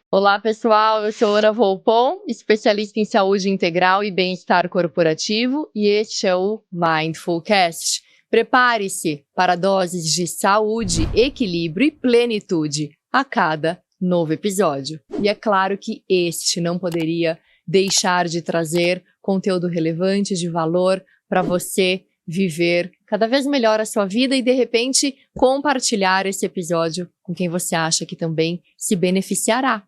Olá, pessoal. Eu sou Ana Volpon, especialista em saúde integral e bem-estar corporativo, e este é o Mindfulcast. Prepare-se para doses de saúde, equilíbrio e plenitude a cada novo episódio. E é claro que este não poderia deixar de trazer conteúdo relevante, de valor, para você viver cada vez melhor a sua vida e, de repente, compartilhar esse episódio com quem você acha que também se beneficiará.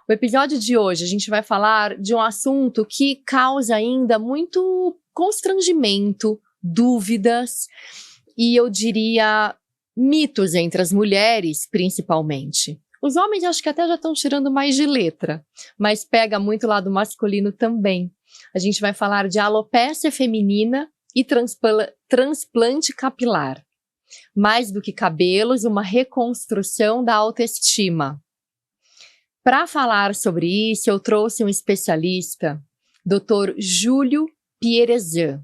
O episódio de hoje a gente vai falar de um assunto que causa ainda muito constrangimento, dúvidas e eu diria mitos entre as mulheres, principalmente. Os homens acho que até já estão tirando mais de letra, mas pega muito o lado masculino também. A gente vai falar de alopécia feminina e transplante capilar. Mais do que cabelos, uma reconstrução da autoestima. Para falar sobre isso, eu trouxe um especialista, Dr. Júlio Pierezan.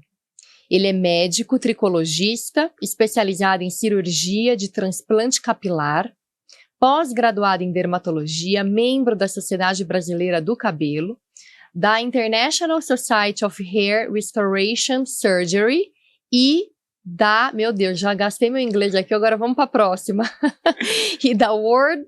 Ele é médico tricologista, especializado em cirurgia de transplante capilar, pós-graduado em dermatologia, membro da Sociedade Brasileira do Cabelo, da International Society of Hair Restoration Surgery e da, meu Deus, já gastei meu inglês aqui, agora vamos para a próxima, e da World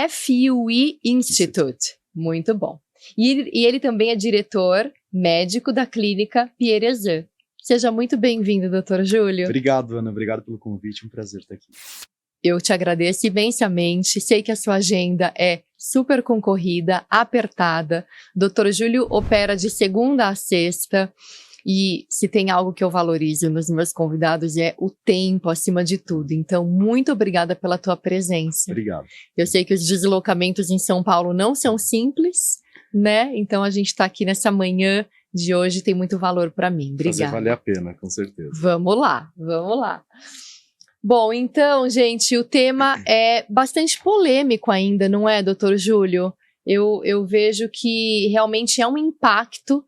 FUE Institute. Muito bom. E ele também é diretor médico da clínica Pierezan. Seja muito bem-vindo, Dr. Júlio. Obrigado, Ana. Obrigado pelo convite. Um prazer estar aqui. Eu te agradeço imensamente. Sei que a sua agenda é super concorrida, apertada. Dr. Júlio opera de segunda a sexta. E se tem algo que eu valorizo nos meus convidados é o tempo acima de tudo. Então, muito obrigada pela tua presença. Obrigado. Eu sei que os deslocamentos em São Paulo não são simples, né? Então, a gente está aqui nessa manhã de hoje, tem muito valor para mim. Obrigada. Fazer valer a pena, com certeza. Vamos lá, vamos lá. Bom, então, gente, o tema é bastante polêmico ainda, não é, doutor Júlio? Eu vejo que realmente é um impacto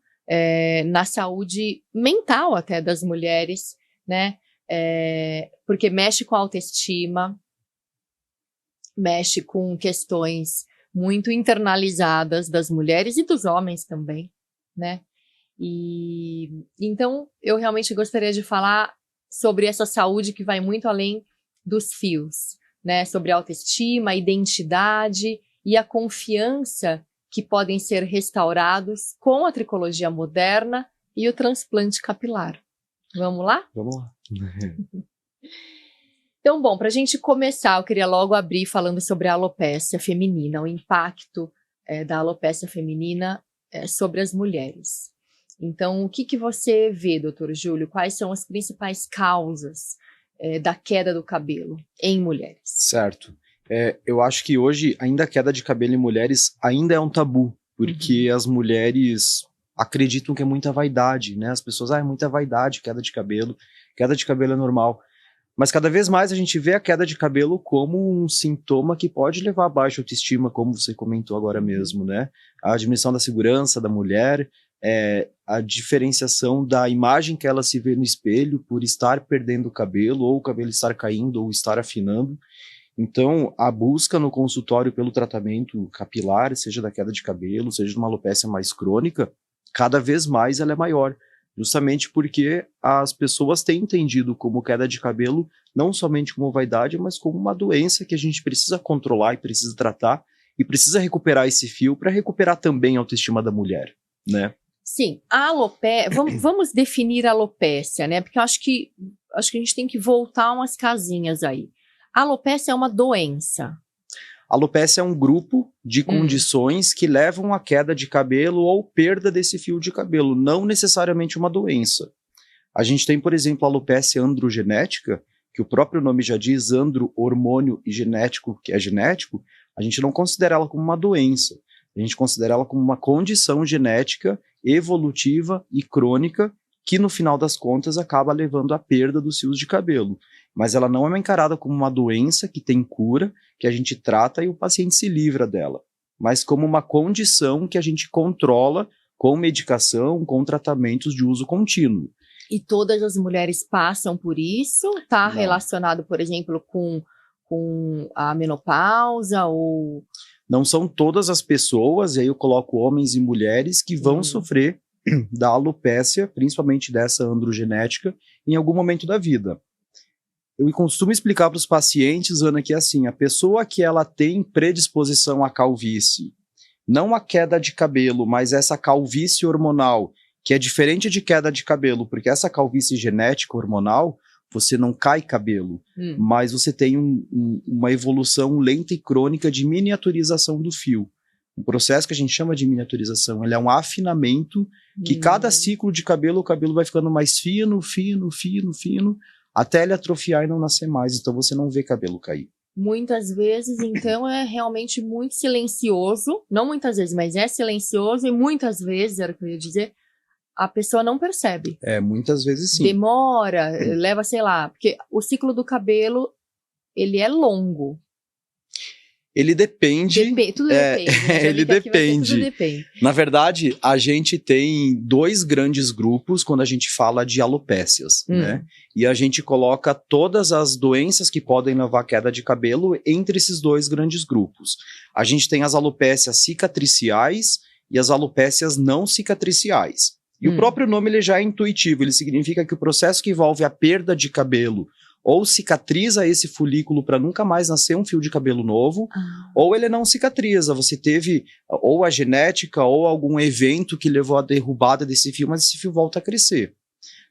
na saúde mental até das mulheres, né? Porque mexe com a autoestima, mexe com questões muito internalizadas das mulheres e dos homens também, né? E então eu realmente gostaria de falar sobre essa saúde que vai muito além dos fios, né? Sobre a autoestima, a identidade e a confiança que podem ser restaurados com a tricologia moderna e o transplante capilar. Vamos lá? Vamos lá. Então, bom, para a gente começar, eu queria logo abrir falando sobre a alopécia feminina, o impacto da alopécia feminina sobre as mulheres. Então, o que você vê, doutor Júlio? Quais são as principais causas da queda do cabelo em mulheres? Certo. Eu acho que hoje ainda a queda de cabelo em mulheres ainda é um tabu, porque as mulheres acreditam que é muita vaidade, né? As pessoas, é muita vaidade, queda de cabelo é normal. Mas cada vez mais a gente vê a queda de cabelo como um sintoma que pode levar a baixa autoestima, como você comentou agora mesmo, né? A diminuição da segurança da mulher, a diferenciação da imagem que ela se vê no espelho por estar perdendo o cabelo, ou o cabelo estar caindo, ou estar afinando. Então, a busca no consultório pelo tratamento capilar, seja da queda de cabelo, seja de uma alopécia mais crônica, cada vez mais ela é maior, justamente porque as pessoas têm entendido como queda de cabelo não somente como vaidade, mas como uma doença que a gente precisa controlar e precisa tratar, e precisa recuperar esse fio para recuperar também a autoestima da mulher, né? Sim, a alopécia, vamos definir a alopécia, né? Porque eu acho que a gente tem que voltar umas casinhas aí. A alopécia é uma doença. A alopécia é um grupo de condições que levam à queda de cabelo ou perda desse fio de cabelo, não necessariamente uma doença. A gente tem, por exemplo, a alopécia androgenética, que o próprio nome já diz, andro, hormônio, e genético, que é genético. A gente não considera ela como uma doença. A gente considera ela como uma condição genética, evolutiva e crônica, que no final das contas acaba levando à perda dos fios de cabelo. Mas ela não é encarada como uma doença que tem cura, que a gente trata e o paciente se livra dela, mas como uma condição que a gente controla com medicação, com tratamentos de uso contínuo. E todas as mulheres passam por isso? Está relacionado, por exemplo, com a menopausa ou não são todas as pessoas, e aí eu coloco homens e mulheres, que vão sofrer da alopécia, principalmente dessa androgenética, em algum momento da vida. Eu costumo explicar para os pacientes, Ana, que assim, a pessoa que ela tem predisposição à calvície, não a queda de cabelo, mas essa calvície hormonal, que é diferente de queda de cabelo, porque essa calvície genética hormonal, você não cai cabelo, mas você tem uma evolução lenta e crônica de miniaturização do fio. Um processo que a gente chama de miniaturização, ele é um afinamento que cada ciclo de cabelo, o cabelo vai ficando mais fino, até ele atrofiar e não nascer mais, então você não vê cabelo cair. Muitas vezes, então, é realmente muito silencioso, não muitas vezes, mas é silencioso, e muitas vezes, era o que eu ia dizer, a pessoa não percebe. Muitas vezes sim. Demora, leva, sei lá, porque o ciclo do cabelo, ele é longo. Ele depende. Tudo depende. Ele depende. Tudo depende. Na verdade, a gente tem 2 grandes grupos quando a gente fala de alopécias, né? E a gente coloca todas as doenças que podem levar à queda de cabelo entre esses 2 grandes grupos. A gente tem as alopécias cicatriciais e as alopécias não cicatriciais. E o próprio nome ele já é intuitivo, ele significa que o processo que envolve a perda de cabelo ou cicatriza esse folículo para nunca mais nascer um fio de cabelo novo, ou ele não cicatriza, você teve ou a genética ou algum evento que levou à derrubada desse fio, mas esse fio volta a crescer.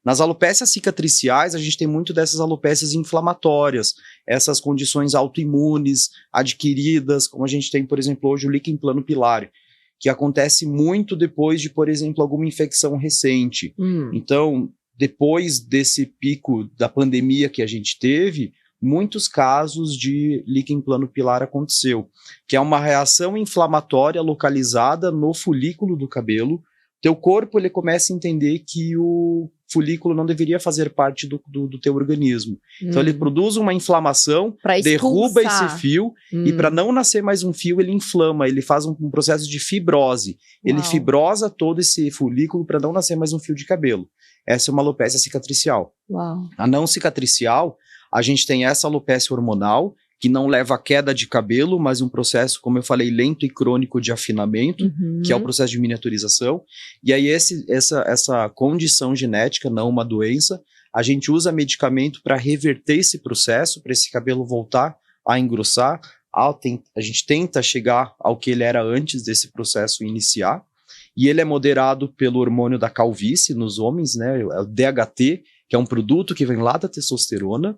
Nas alopécias cicatriciais, a gente tem muito dessas alopécias inflamatórias, essas condições autoimunes adquiridas, como a gente tem, por exemplo, hoje o líquen plano-pilar, que acontece muito depois de, por exemplo, alguma infecção recente. Então, depois desse pico da pandemia que a gente teve, muitos casos de líquen plano-pilar aconteceu, que é uma reação inflamatória localizada no folículo do cabelo. Teu corpo ele começa a entender que o folículo não deveria fazer parte do teu organismo. Então ele produz uma inflamação, derruba esse fio, e para não nascer mais um fio, ele inflama, ele faz um processo de fibrose. Ele fibrosa todo esse folículo para não nascer mais um fio de cabelo. Essa é uma alopécia cicatricial. A não cicatricial, a gente tem essa alopécia hormonal, que não leva a queda de cabelo, mas um processo, como eu falei, lento e crônico de afinamento, que é o processo de miniaturização. E aí essa condição genética, não uma doença, a gente usa medicamento para reverter esse processo, para esse cabelo voltar a engrossar. A gente tenta chegar ao que ele era antes desse processo iniciar. E ele é moderado pelo hormônio da calvície nos homens, né? É o DHT, que é um produto que vem lá da testosterona.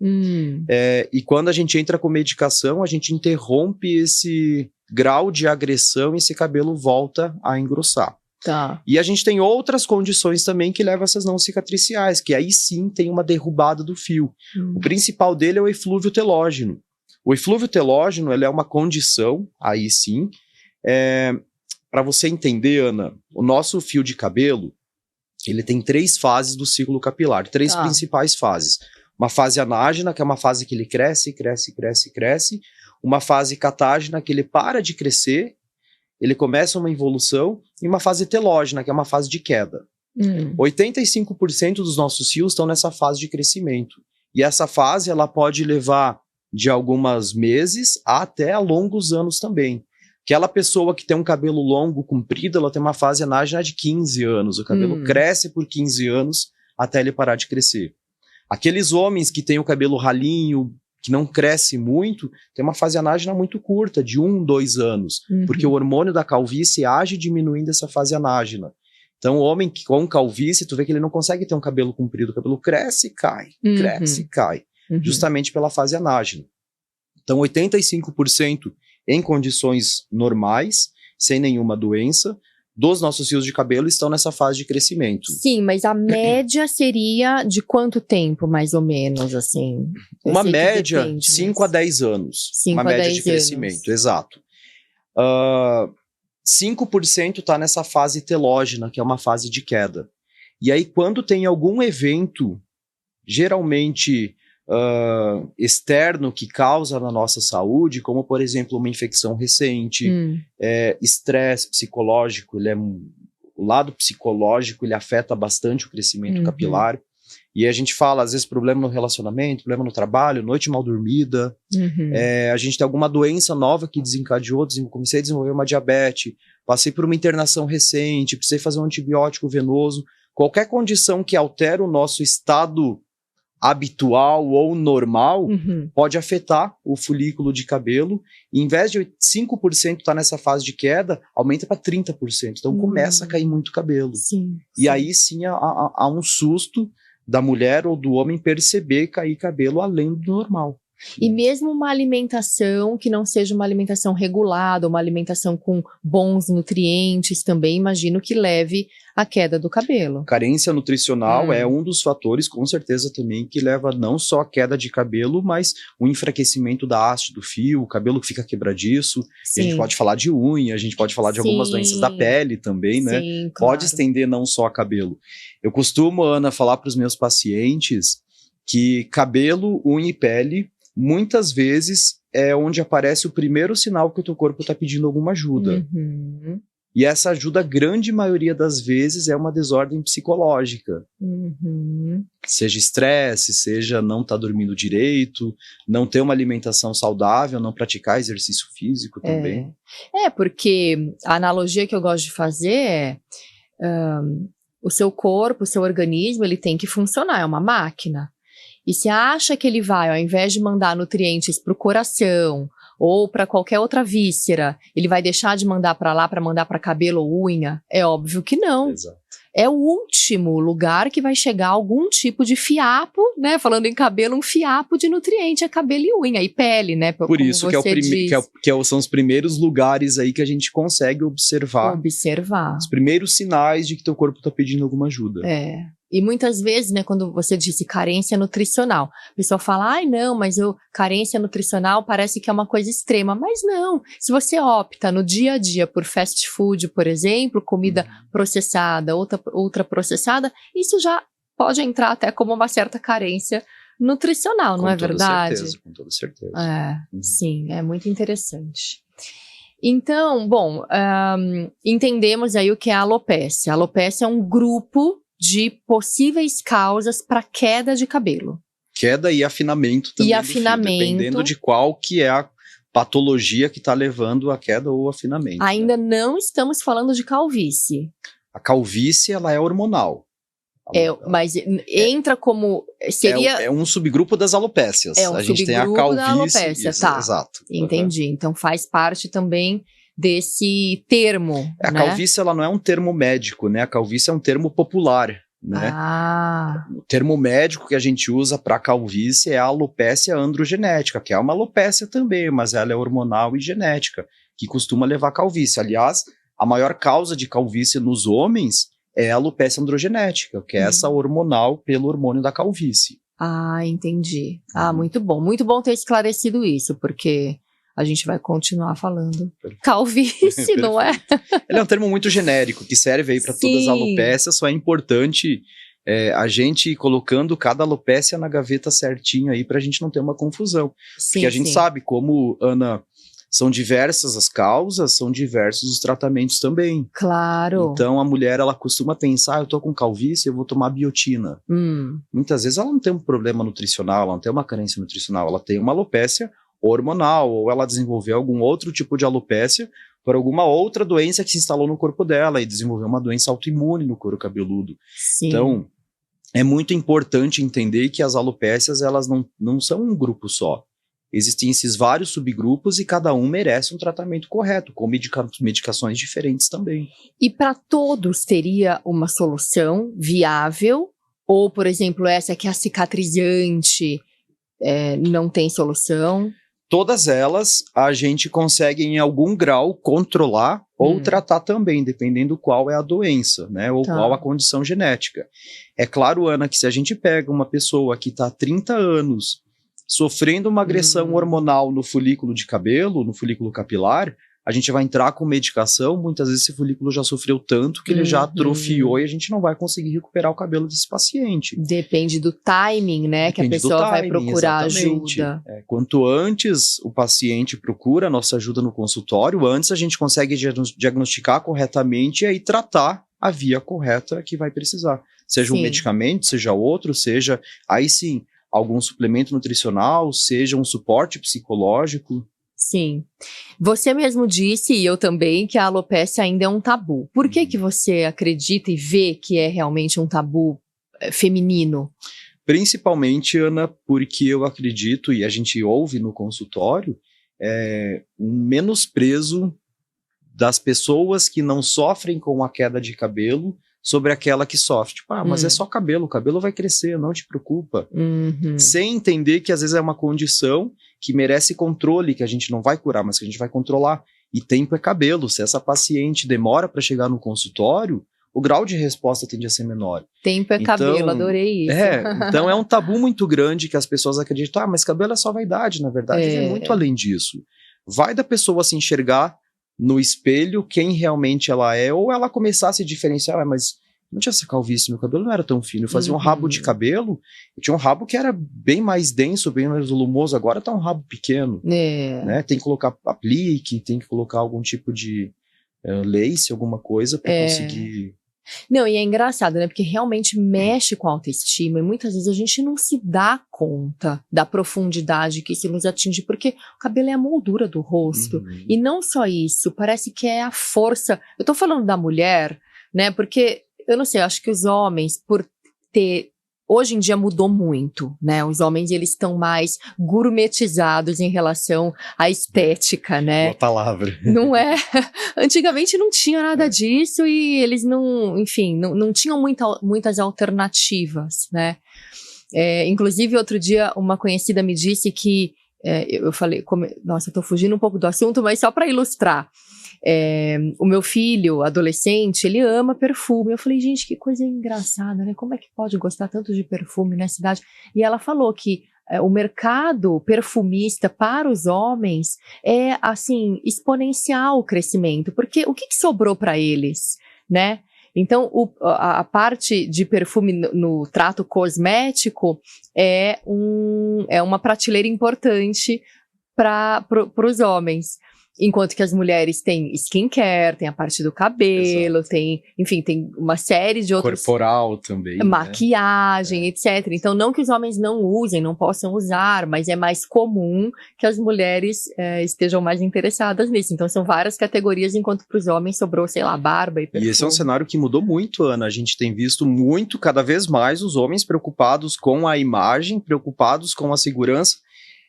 E quando a gente entra com medicação, a gente interrompe esse grau de agressão e esse cabelo volta a engrossar. E a gente tem outras condições também que levam a essas não cicatriciais, que aí sim tem uma derrubada do fio. O principal dele é o eflúvio telógeno. O eflúvio telógeno ele é uma condição, aí sim, para você entender, Ana, o nosso fio de cabelo, ele tem 3 fases do ciclo capilar, 3 principais fases. Uma fase anágena, que é uma fase que ele cresce. Uma fase catágena, que ele para de crescer, ele começa uma evolução. E uma fase telógena, que é uma fase de queda. 85% dos nossos fios estão nessa fase de crescimento. E essa fase ela pode levar de alguns meses até longos anos também. Aquela pessoa que tem um cabelo longo, comprido, ela tem uma fase anágena de 15 anos. O cabelo cresce por 15 anos até ele parar de crescer. Aqueles homens que têm o cabelo ralinho, que não cresce muito, tem uma fase anágena muito curta, de 1, 2 anos. Porque o hormônio da calvície age diminuindo essa fase anágena. Então o homem com calvície, tu vê que ele não consegue ter um cabelo comprido. O cabelo cresce e cai, cresce e cai. Justamente pela fase anágena. Então 85% em condições normais, sem nenhuma doença, dos nossos fios de cabelo estão nessa fase de crescimento. Sim, mas a média seria de quanto tempo, mais ou menos, assim? Uma média, 5 a 10 anos. 5 uma a média 10 de crescimento, anos. exato. 5% está nessa fase telógena, que é uma fase de queda. E aí, quando tem algum evento, geralmente externo, que causa na nossa saúde, como, por exemplo, uma infecção recente, estresse psicológico, o lado psicológico ele afeta bastante o crescimento capilar. E a gente fala, às vezes, problema no relacionamento, problema no trabalho, noite mal dormida. A gente tem alguma doença nova que desencadeou, comecei a desenvolver uma diabetes, passei por uma internação recente, precisei fazer um antibiótico venoso. Qualquer condição que altera o nosso estado habitual ou normal pode afetar o folículo de cabelo. E em vez de 5% estar nessa fase de queda, aumenta para 30%. Então começa a cair muito cabelo. E aí sim há um susto da mulher ou do homem perceber cair cabelo além do normal. E mesmo uma alimentação que não seja uma alimentação regulada, uma alimentação com bons nutrientes, também imagino que leve à queda do cabelo. Carência nutricional é um dos fatores, com certeza, também, que leva não só à queda de cabelo, mas o enfraquecimento da haste do fio, o cabelo que fica quebradiço. A gente pode falar de unha, a gente pode falar de algumas doenças da pele também, né? Pode estender não só a cabelo. Eu costumo, Ana, falar para os meus pacientes que cabelo, unha e pele muitas vezes é onde aparece o primeiro sinal que o teu corpo está pedindo alguma ajuda. E essa ajuda, a grande maioria das vezes, é uma desordem psicológica. Seja estresse, seja não estar dormindo direito, não ter uma alimentação saudável, não praticar exercício físico também. Porque a analogia que eu gosto de fazer é o seu corpo, o seu organismo, ele tem que funcionar, é uma máquina. E se acha que ele vai, ao invés de mandar nutrientes para o coração ou para qualquer outra víscera, ele vai deixar de mandar para lá para mandar para cabelo ou unha? É óbvio que não. Exato. É o último lugar que vai chegar algum tipo de fiapo, né? Falando em cabelo, um fiapo de nutriente é cabelo e unha, e pele, né? Por isso que são os primeiros lugares aí que a gente consegue observar. Os primeiros sinais de que teu corpo está pedindo alguma ajuda. E muitas vezes, né, quando você disse carência nutricional, o pessoal fala, ai não, mas carência nutricional parece que é uma coisa extrema, mas não, se você opta no dia a dia por fast food, por exemplo, comida processada, ultraprocessada, isso já pode entrar até como uma certa carência nutricional, não é verdade? Com toda certeza. Sim, é muito interessante. Então, bom, entendemos aí o que é a alopécia. A alopécia é um grupo de possíveis causas para queda de cabelo. Queda e afinamento também do fio, dependendo de qual que é a patologia que está levando a queda ou afinamento. Ainda não estamos falando de calvície. A calvície, ela é hormonal. Mas entra como... seria... É um subgrupo das alopécias. A gente tem a calvície. Da alopécia, exato. Entendi. Então faz parte também desse termo. A calvície, ela não é um termo médico, né? A calvície é um termo popular, né? O termo médico que a gente usa para calvície é a alopécia androgenética, que é uma alopécia também, mas ela é hormonal e genética, que costuma levar a calvície. Aliás, a maior causa de calvície nos homens é a alopécia androgenética, que é essa hormonal pelo hormônio da calvície. Entendi. Muito bom. Muito bom ter esclarecido isso, porque a gente vai continuar falando calvície, não é? Ele é um termo muito genérico, que serve aí para todas as alopécias, só é importante a gente ir colocando cada alopécia na gaveta certinho aí, para a gente não ter uma confusão. Porque a gente sabe como, Ana, são diversas as causas, são diversos os tratamentos também. Claro. Então a mulher, ela costuma pensar, eu tô com calvície, eu vou tomar biotina. Muitas vezes ela não tem um problema nutricional, ela não tem uma carência nutricional, ela tem uma alopécia hormonal, ou ela desenvolveu algum outro tipo de alopécia por alguma outra doença que se instalou no corpo dela e desenvolveu uma doença autoimune no couro cabeludo. Então, é muito importante entender que as alopécias, elas não são um grupo só. Existem esses vários subgrupos e cada um merece um tratamento correto, com medicações diferentes também. E para todos teria uma solução viável? Ou, por exemplo, essa que é a cicatrizante, não tem solução? Todas elas a gente consegue em algum grau controlar ou tratar também, dependendo qual é a doença, né? Ou qual a condição genética. É claro, Ana, que se a gente pega uma pessoa que está há 30 anos sofrendo uma agressão hormonal no folículo de cabelo, no folículo capilar, a gente vai entrar com medicação, muitas vezes esse folículo já sofreu tanto que ele já atrofiou e a gente não vai conseguir recuperar o cabelo desse paciente. Depende do timing, né? Que a pessoa vai procurar ajuda. Quanto antes o paciente procura a nossa ajuda no consultório, antes a gente consegue diagnosticar corretamente e aí tratar a via correta que vai precisar. Seja um Sim. medicamento, seja outro, seja, aí sim, algum suplemento nutricional, seja um suporte psicológico. Sim. Você mesmo disse, e eu também, que a alopécia ainda é um tabu. Por que você acredita e vê que é realmente um tabu feminino? Principalmente, Ana, porque eu acredito, e a gente ouve no consultório, um menosprezo das pessoas que não sofrem com a queda de cabelo sobre aquela que sofre. Tipo, mas é só cabelo, o cabelo vai crescer, não te preocupa. Sem entender que às vezes é uma condição que merece controle, que a gente não vai curar, mas que a gente vai controlar. E tempo é cabelo. Se essa paciente demora para chegar no consultório, o grau de resposta tende a ser menor. Tempo é cabelo, adorei isso. Então é um tabu muito grande que as pessoas acreditam, mas cabelo é só vaidade. Na verdade, é muito além disso. Vai da pessoa se enxergar no espelho quem realmente ela é, ou ela começar a se diferenciar, mas não tinha essa calvície, meu cabelo não era tão fino, eu fazia um rabo de cabelo, eu tinha um rabo que era bem mais denso, bem mais volumoso, agora tá um rabo pequeno, né? Tem que colocar aplique, tem que colocar algum tipo de lace, alguma coisa para conseguir... Não, e é engraçado, né? Porque realmente mexe com a autoestima e muitas vezes a gente não se dá conta da profundidade que isso nos atinge, porque o cabelo é a moldura do rosto. E não só isso, parece que é a força. Eu tô falando da mulher, né? Porque, eu não sei, eu acho que os homens, por ter... Hoje em dia mudou muito, né? Os homens, eles estão mais gourmetizados em relação à estética, né? Boa palavra. Não é? Antigamente não tinha nada disso e eles não, enfim, não tinham muitas alternativas, né? Inclusive, outro dia, uma conhecida me disse que, eu falei, nossa, eu tô fugindo um pouco do assunto, mas só para ilustrar. O meu filho, adolescente, ele ama perfume. Eu falei, gente, que coisa engraçada, né? Como é que pode gostar tanto de perfume na cidade? E ela falou que o mercado perfumista para os homens é, assim, exponencial o crescimento, porque o que sobrou para eles, né? Então, a parte de perfume no trato cosmético é uma prateleira importante para os homens. Enquanto que as mulheres têm skincare, tem a parte do cabelo, tem uma série de outros... Corporal também, maquiagem, né? Etc. Então, não que os homens não usem, não possam usar, mas é mais comum que as mulheres estejam mais interessadas nisso. Então, são várias categorias, enquanto para os homens sobrou, sei lá, barba e perfume. E esse é um cenário que mudou muito, Ana. A gente tem visto muito, cada vez mais, os homens preocupados com a imagem, preocupados com a segurança.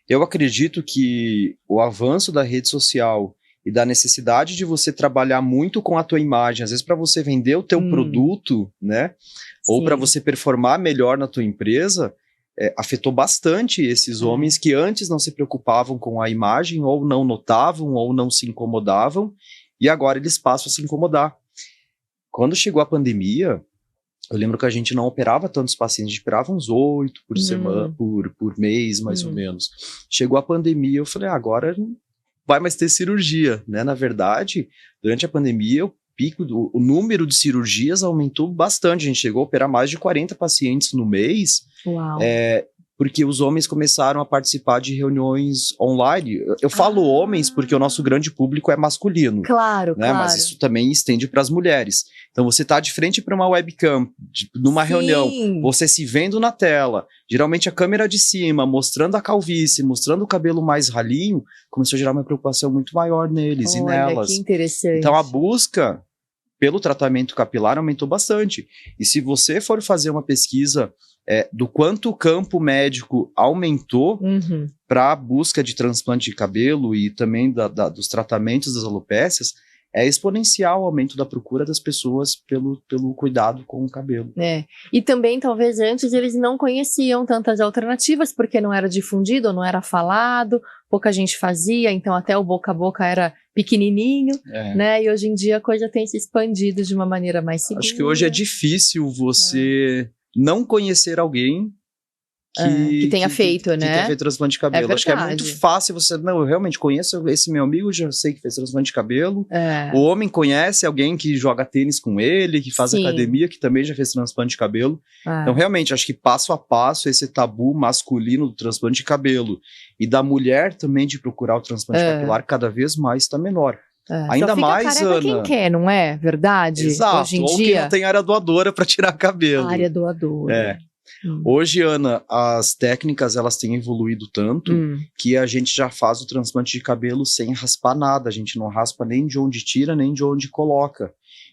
Eu acredito que o avanço da rede social e da necessidade de você trabalhar muito com a tua imagem, às vezes para você vender o teu produto, né? Ou para você performar melhor na tua empresa, afetou bastante esses homens que antes não se preocupavam com a imagem, ou não notavam, ou não se incomodavam, e agora eles passam a se incomodar. Quando chegou a pandemia, eu lembro que a gente não operava tantos pacientes, a gente operava uns 8 por semana, por mês, mais ou menos. Chegou a pandemia, eu falei, agora não vai mais ter cirurgia, né? Na verdade, durante a pandemia, o número de cirurgias aumentou bastante, a gente chegou a operar mais de 40 pacientes no mês. Uau. Porque os homens começaram a participar de reuniões online. Eu falo homens porque o nosso grande público é masculino. Claro, né? Mas isso também estende para as mulheres. Então você está de frente para uma webcam, numa reunião, você se vendo na tela, geralmente a câmera de cima, mostrando a calvície, mostrando o cabelo mais ralinho, começou a gerar uma preocupação muito maior neles e nelas. Que interessante. Então a busca pelo tratamento capilar aumentou bastante. E se você for fazer uma pesquisa do quanto o campo médico aumentou para a busca de transplante de cabelo e também dos tratamentos das alopécias, é exponencial o aumento da procura das pessoas pelo cuidado com o cabelo. E também, talvez antes, eles não conheciam tantas alternativas, porque não era difundido, não era falado, pouca gente fazia, então até o boca a boca era pequenininho, né? E hoje em dia a coisa tem se expandido de uma maneira mais segura. Acho que hoje é difícil você não conhecer alguém que tenha feito, né? Que tenha feito transplante de cabelo. Acho que é muito fácil você... Não, eu realmente conheço esse meu amigo, já sei que fez transplante de cabelo. O homem conhece alguém que joga tênis com ele, que faz academia, que também já fez transplante de cabelo. Então, realmente, acho que passo a passo, esse tabu masculino do transplante de cabelo e da mulher também de procurar o transplante capilar cada vez mais está menor. Ainda Só fica mais, careca quem Ana. quer, não é? Verdade? Exato, Hoje em ou quem dia, não tem área doadora para tirar cabelo. área doadora. É. Hoje, Ana, as técnicas elas têm evoluído tanto que a gente já faz o transplante de cabelo sem raspar nada. A gente não raspa nem de onde tira, nem de onde coloca.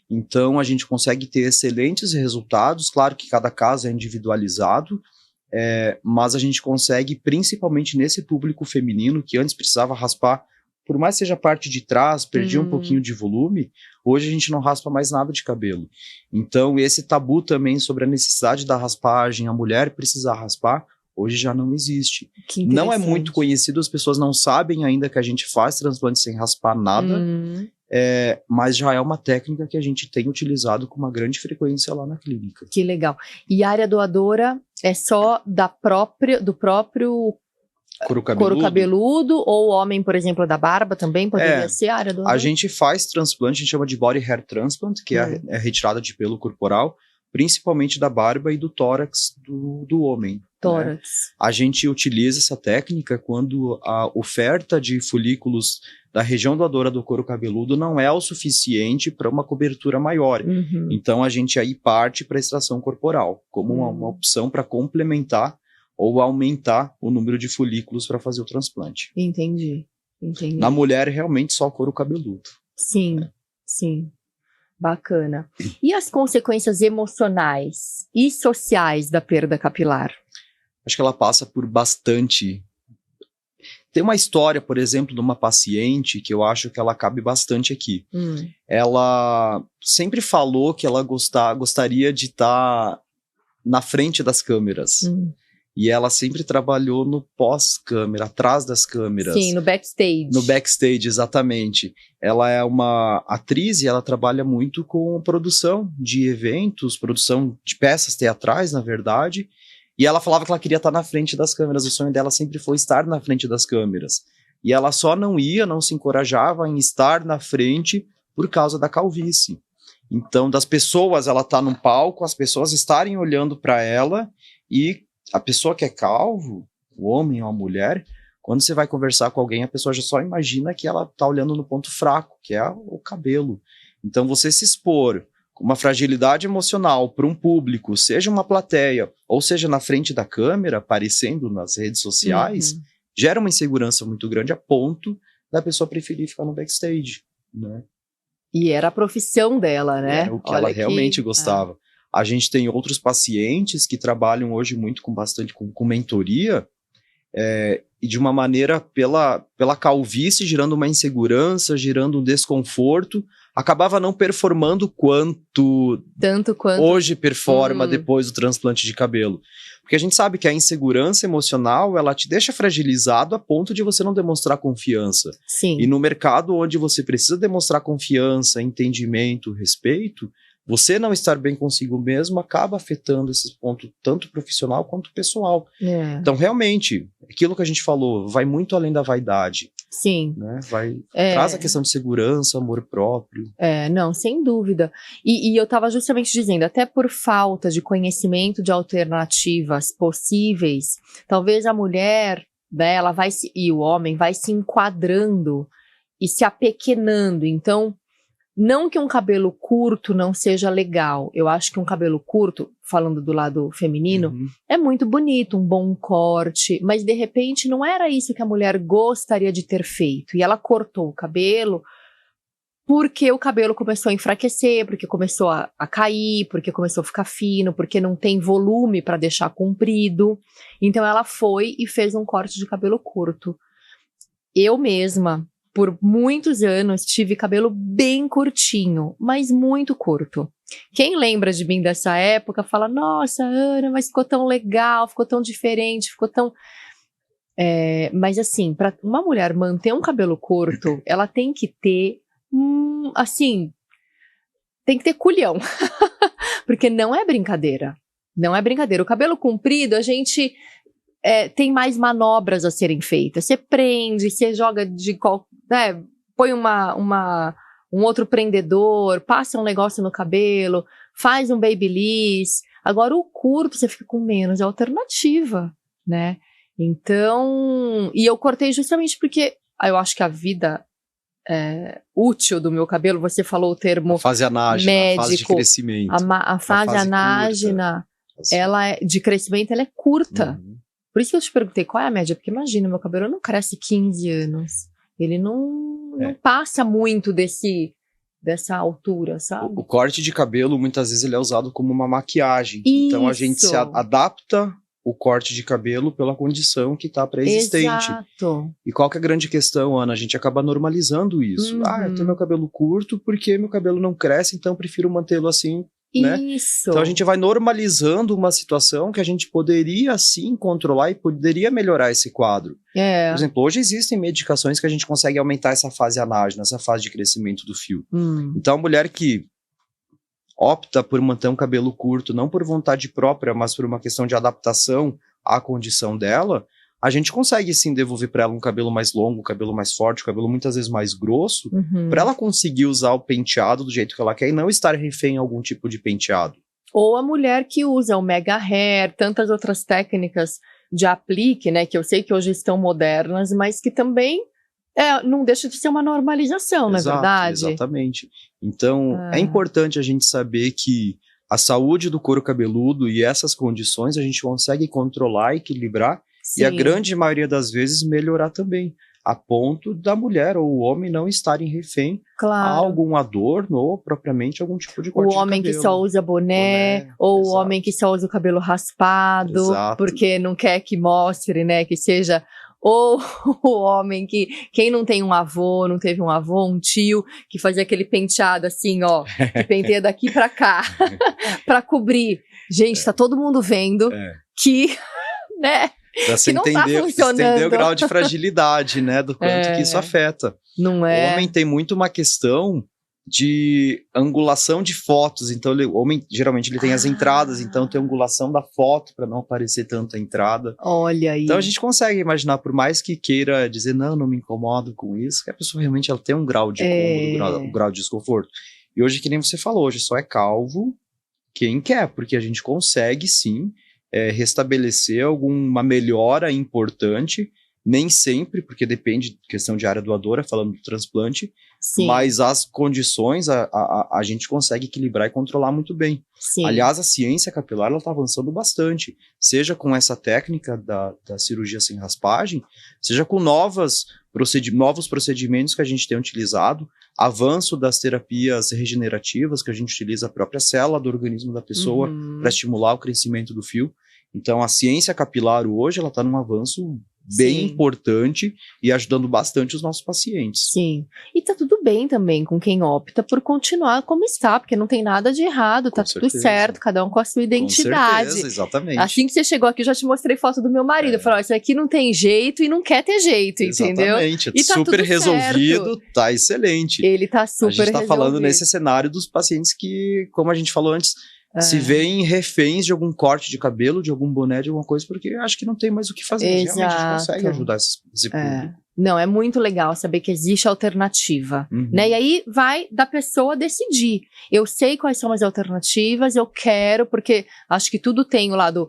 Então, a gente consegue ter excelentes resultados. Claro que cada caso é individualizado, mas a gente consegue, principalmente nesse público feminino, que antes precisava raspar, por mais que seja a parte de trás, perdia um pouquinho de volume, hoje a gente não raspa mais nada de cabelo. Então, esse tabu também sobre a necessidade da raspagem, a mulher precisar raspar, hoje já não existe. Não é muito conhecido, as pessoas não sabem ainda que a gente faz transplante sem raspar nada, mas já é uma técnica que a gente tem utilizado com uma grande frequência lá na clínica. Que legal. E a área doadora é só do próprio couro cabeludo, ou o homem, por exemplo, da barba também poderia ser a área doadora? A gente faz transplante, a gente chama de body hair transplant, que é a retirada de pelo corporal, principalmente da barba e do tórax do homem. Tórax. Né? A gente utiliza essa técnica quando a oferta de folículos da região doadora do couro cabeludo não é o suficiente para uma cobertura maior. Então a gente aí parte para a extração corporal, como uma opção para complementar ou aumentar o número de folículos para fazer o transplante. Entendi. Na mulher, realmente só couro cabeludo. Sim. Bacana. E as consequências emocionais e sociais da perda capilar? Acho que ela passa por bastante. Tem uma história, por exemplo, de uma paciente que eu acho que ela cabe bastante aqui. Ela sempre falou que ela gostaria de estar na frente das câmeras. E ela sempre trabalhou no pós-câmera, atrás das câmeras. Sim, no backstage. No backstage, exatamente. Ela é uma atriz e ela trabalha muito com produção de eventos, produção de peças teatrais, na verdade. E ela falava que ela queria estar na frente das câmeras. O sonho dela sempre foi estar na frente das câmeras. E ela só não se encorajava em estar na frente por causa da calvície. Então, das pessoas, ela tá num palco, as pessoas estarem olhando para ela e a pessoa que é calvo, o homem ou a mulher, quando você vai conversar com alguém, a pessoa já só imagina que ela tá olhando no ponto fraco, que é o cabelo. Então, você se expor com uma fragilidade emocional para um público, seja uma plateia, ou seja na frente da câmera, aparecendo nas redes sociais, gera uma insegurança muito grande a ponto da pessoa preferir ficar no backstage, né? E era a profissão dela, né? Era o que ela realmente gostava. A gente tem outros pacientes que trabalham hoje muito com mentoria, e de uma maneira pela calvície, gerando uma insegurança, gerando um desconforto, acabava não performando tanto quanto hoje performa depois do transplante de cabelo. Porque a gente sabe que a insegurança emocional, ela te deixa fragilizado a ponto de você não demonstrar confiança. Sim. E no mercado onde você precisa demonstrar confiança, entendimento, respeito, você não estar bem consigo mesmo acaba afetando esse ponto, tanto profissional quanto pessoal. Então, realmente, aquilo que a gente falou, vai muito além da vaidade. Sim. Né? Traz a questão de segurança, amor próprio. Não, sem dúvida. E eu estava justamente dizendo, até por falta de conhecimento de alternativas possíveis, talvez a mulher, né, e o homem vai se enquadrando e se apequenando. Então, não que um cabelo curto não seja legal. Eu acho que um cabelo curto, falando do lado feminino, é muito bonito, um bom corte, mas de repente não era isso que a mulher gostaria de ter feito. E ela cortou o cabelo porque o cabelo começou a enfraquecer, porque começou a cair, porque começou a ficar fino, porque não tem volume para deixar comprido. Então ela foi e fez um corte de cabelo curto. Eu mesma, por muitos anos, tive cabelo bem curtinho, mas muito curto. Quem lembra de mim dessa época fala, nossa, Ana, mas ficou tão legal, ficou tão diferente, ficou tão... mas assim, para uma mulher manter um cabelo curto, ela tem que ter, tem que ter culhão. Porque não é brincadeira. Não é brincadeira. O cabelo comprido, a gente... tem mais manobras a serem feitas. Você prende, você joga põe um outro prendedor, passa um negócio no cabelo, faz um babyliss. Agora o curto você fica com menos alternativa, né? Então, e eu cortei justamente porque eu acho que a vida útil do meu cabelo, você falou o termo A fase anágena, médico, a fase de crescimento. a fase anágena, ela de crescimento, ela é curta. Por isso que eu te perguntei qual é a média, porque imagina, meu cabelo não cresce 15 anos. Ele não passa muito dessa altura, sabe? O corte de cabelo, muitas vezes, ele é usado como uma maquiagem. Então, a gente se adapta o corte de cabelo pela condição que está pré-existente. Exato. E qual que é a grande questão, Ana? A gente acaba normalizando isso. Eu tenho meu cabelo curto porque meu cabelo não cresce, então eu prefiro mantê-lo assim, né? Isso. Então a gente vai normalizando uma situação que a gente poderia sim controlar e poderia melhorar esse quadro. Por exemplo, hoje existem medicações que a gente consegue aumentar essa fase anágena, essa fase de crescimento do fio. Então a mulher que opta por manter um cabelo curto, não por vontade própria, mas por uma questão de adaptação à condição dela, a gente consegue sim devolver para ela um cabelo mais longo, um cabelo mais forte, um cabelo muitas vezes mais grosso, para ela conseguir usar o penteado do jeito que ela quer e não estar refém em algum tipo de penteado. Ou a mulher que usa o mega hair, tantas outras técnicas de aplique, né, que eu sei que hoje estão modernas, mas que também não deixa de ser uma normalização, não é verdade? Exatamente. Então, é importante a gente saber que a saúde do couro cabeludo e essas condições a gente consegue controlar, equilibrar, Sim. E a grande maioria das vezes melhorar também, a ponto da mulher ou o homem não estarem refém a algum adorno ou propriamente algum tipo de corte de cabelo. O homem que só usa boné ou o homem que só usa o cabelo raspado, porque não quer que mostre, né, que seja... Ou o homem que, quem não tem um avô, não teve um avô, um tio, que fazia aquele penteado assim, ó, que penteia daqui pra cá, pra cobrir. Gente, tá todo mundo vendo que, né, pra você que não tá funcionando. Entender o grau de fragilidade, né, do quanto que isso afeta. Não é? O homem tem muito uma questão de angulação de fotos, então o homem geralmente ele tem as entradas, então tem angulação da foto para não aparecer tanta entrada. Olha aí. Então a gente consegue imaginar, por mais que queira dizer não me incomodo com isso, que a pessoa realmente ela tem um grau de incômodo, um grau de desconforto. E hoje, que nem você falou, hoje só é calvo quem quer, porque a gente consegue sim restabelecer alguma melhora importante, nem sempre, porque depende de questão de área doadora, falando do transplante, sim, mas as condições a gente consegue equilibrar e controlar muito bem. Sim. Aliás, a ciência capilar está avançando bastante, seja com essa técnica da cirurgia sem raspagem, seja com novos procedimentos que a gente tem utilizado, avanço das terapias regenerativas, que a gente utiliza a própria célula do organismo da pessoa para estimular o crescimento do fio. Então, a ciência capilar hoje ela está num avanço bem importante e ajudando bastante os nossos pacientes. Sim. E tá tudo bem também com quem opta por continuar como está, porque não tem nada de errado, tá tudo certo, cada um com a sua identidade. Com certeza, exatamente. Assim que você chegou aqui, eu já te mostrei foto do meu marido. Eu falei, isso aqui não tem jeito e não quer ter jeito, entendeu? Exatamente. E tá super tudo resolvido, certo. Tá excelente. Ele tá super resolvido. A gente tá falando nesse cenário dos pacientes que, como a gente falou antes, se veem reféns de algum corte de cabelo, de algum boné, de alguma coisa, porque acho que não tem mais o que fazer. Realmente a gente consegue ajudar esse público. Não, é muito legal saber que existe alternativa, né? E aí vai da pessoa decidir. Eu sei quais são as alternativas, eu quero, porque acho que tudo tem o lado...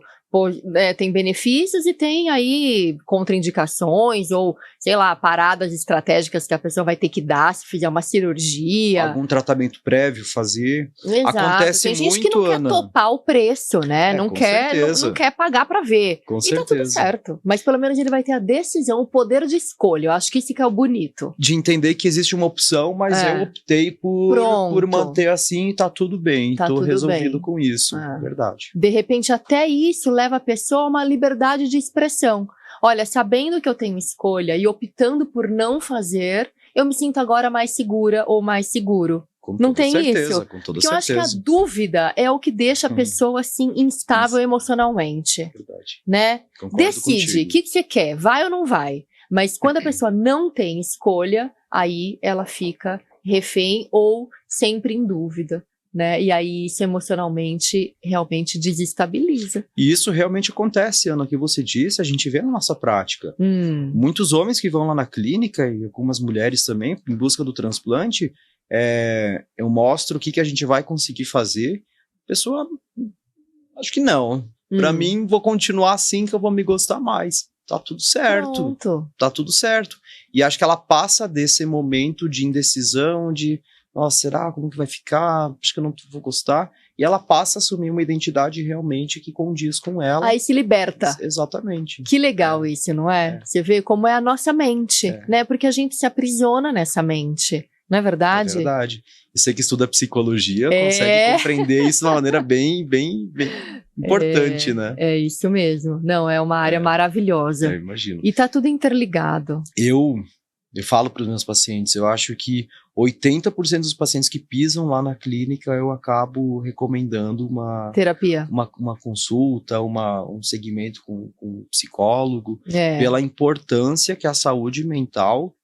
tem benefícios e tem aí contraindicações ou, sei lá, paradas estratégicas que a pessoa vai ter que dar se fizer uma cirurgia. Algum tratamento prévio fazer. Exato. Acontece tem gente muito, que não Ana. quer topar o preço, né? Não quer pagar pra ver. Com e certeza. tá tudo certo. Mas pelo menos ele vai ter a decisão, o poder de escolha. Eu acho que isso que é o bonito. De entender que existe uma opção, mas eu optei por manter assim e tá tudo bem. Tá tô tudo resolvido bem. com isso. Verdade. De repente, até isso leva a pessoa a uma liberdade de expressão. Olha, sabendo que eu tenho escolha e optando por não fazer, eu me sinto agora mais segura ou mais seguro. Não tem isso? Com toda Porque eu acho que certeza. a dúvida é o que deixa a pessoa assim instável emocionalmente. Verdade. Né? Concordo Decide, contigo. o que você quer? Vai ou não vai? Mas quando a pessoa não tem escolha, aí ela fica refém ou sempre em dúvida. Né? E aí isso emocionalmente realmente desestabiliza. E isso realmente acontece, Ana, o que você disse, a gente vê na nossa prática. Muitos homens que vão lá na clínica, e algumas mulheres também, em busca do transplante, eu mostro o que a gente vai conseguir fazer. A pessoa, acho que não. Pra mim, vou continuar assim que eu vou me gostar mais. tá tudo certo. Pronto. Tá tudo certo. E acho que ela passa desse momento de indecisão, de, nossa, será? Como que vai ficar? Acho que eu não vou gostar. E ela passa a assumir uma identidade realmente que condiz com ela. Aí se liberta. Exatamente. Que legal isso, não é? Você vê como é a nossa mente, né? Porque a gente se aprisiona nessa mente, não é verdade? É verdade. Você que estuda psicologia consegue compreender isso de uma maneira bem importante, né? É isso mesmo. Não, é uma área maravilhosa. Eu imagino. E tá tudo interligado. Eu falo para os meus pacientes, eu acho que 80% dos pacientes que pisam lá na clínica, eu acabo recomendando uma terapia, uma consulta, um segmento com um psicólogo, pela importância que a saúde mental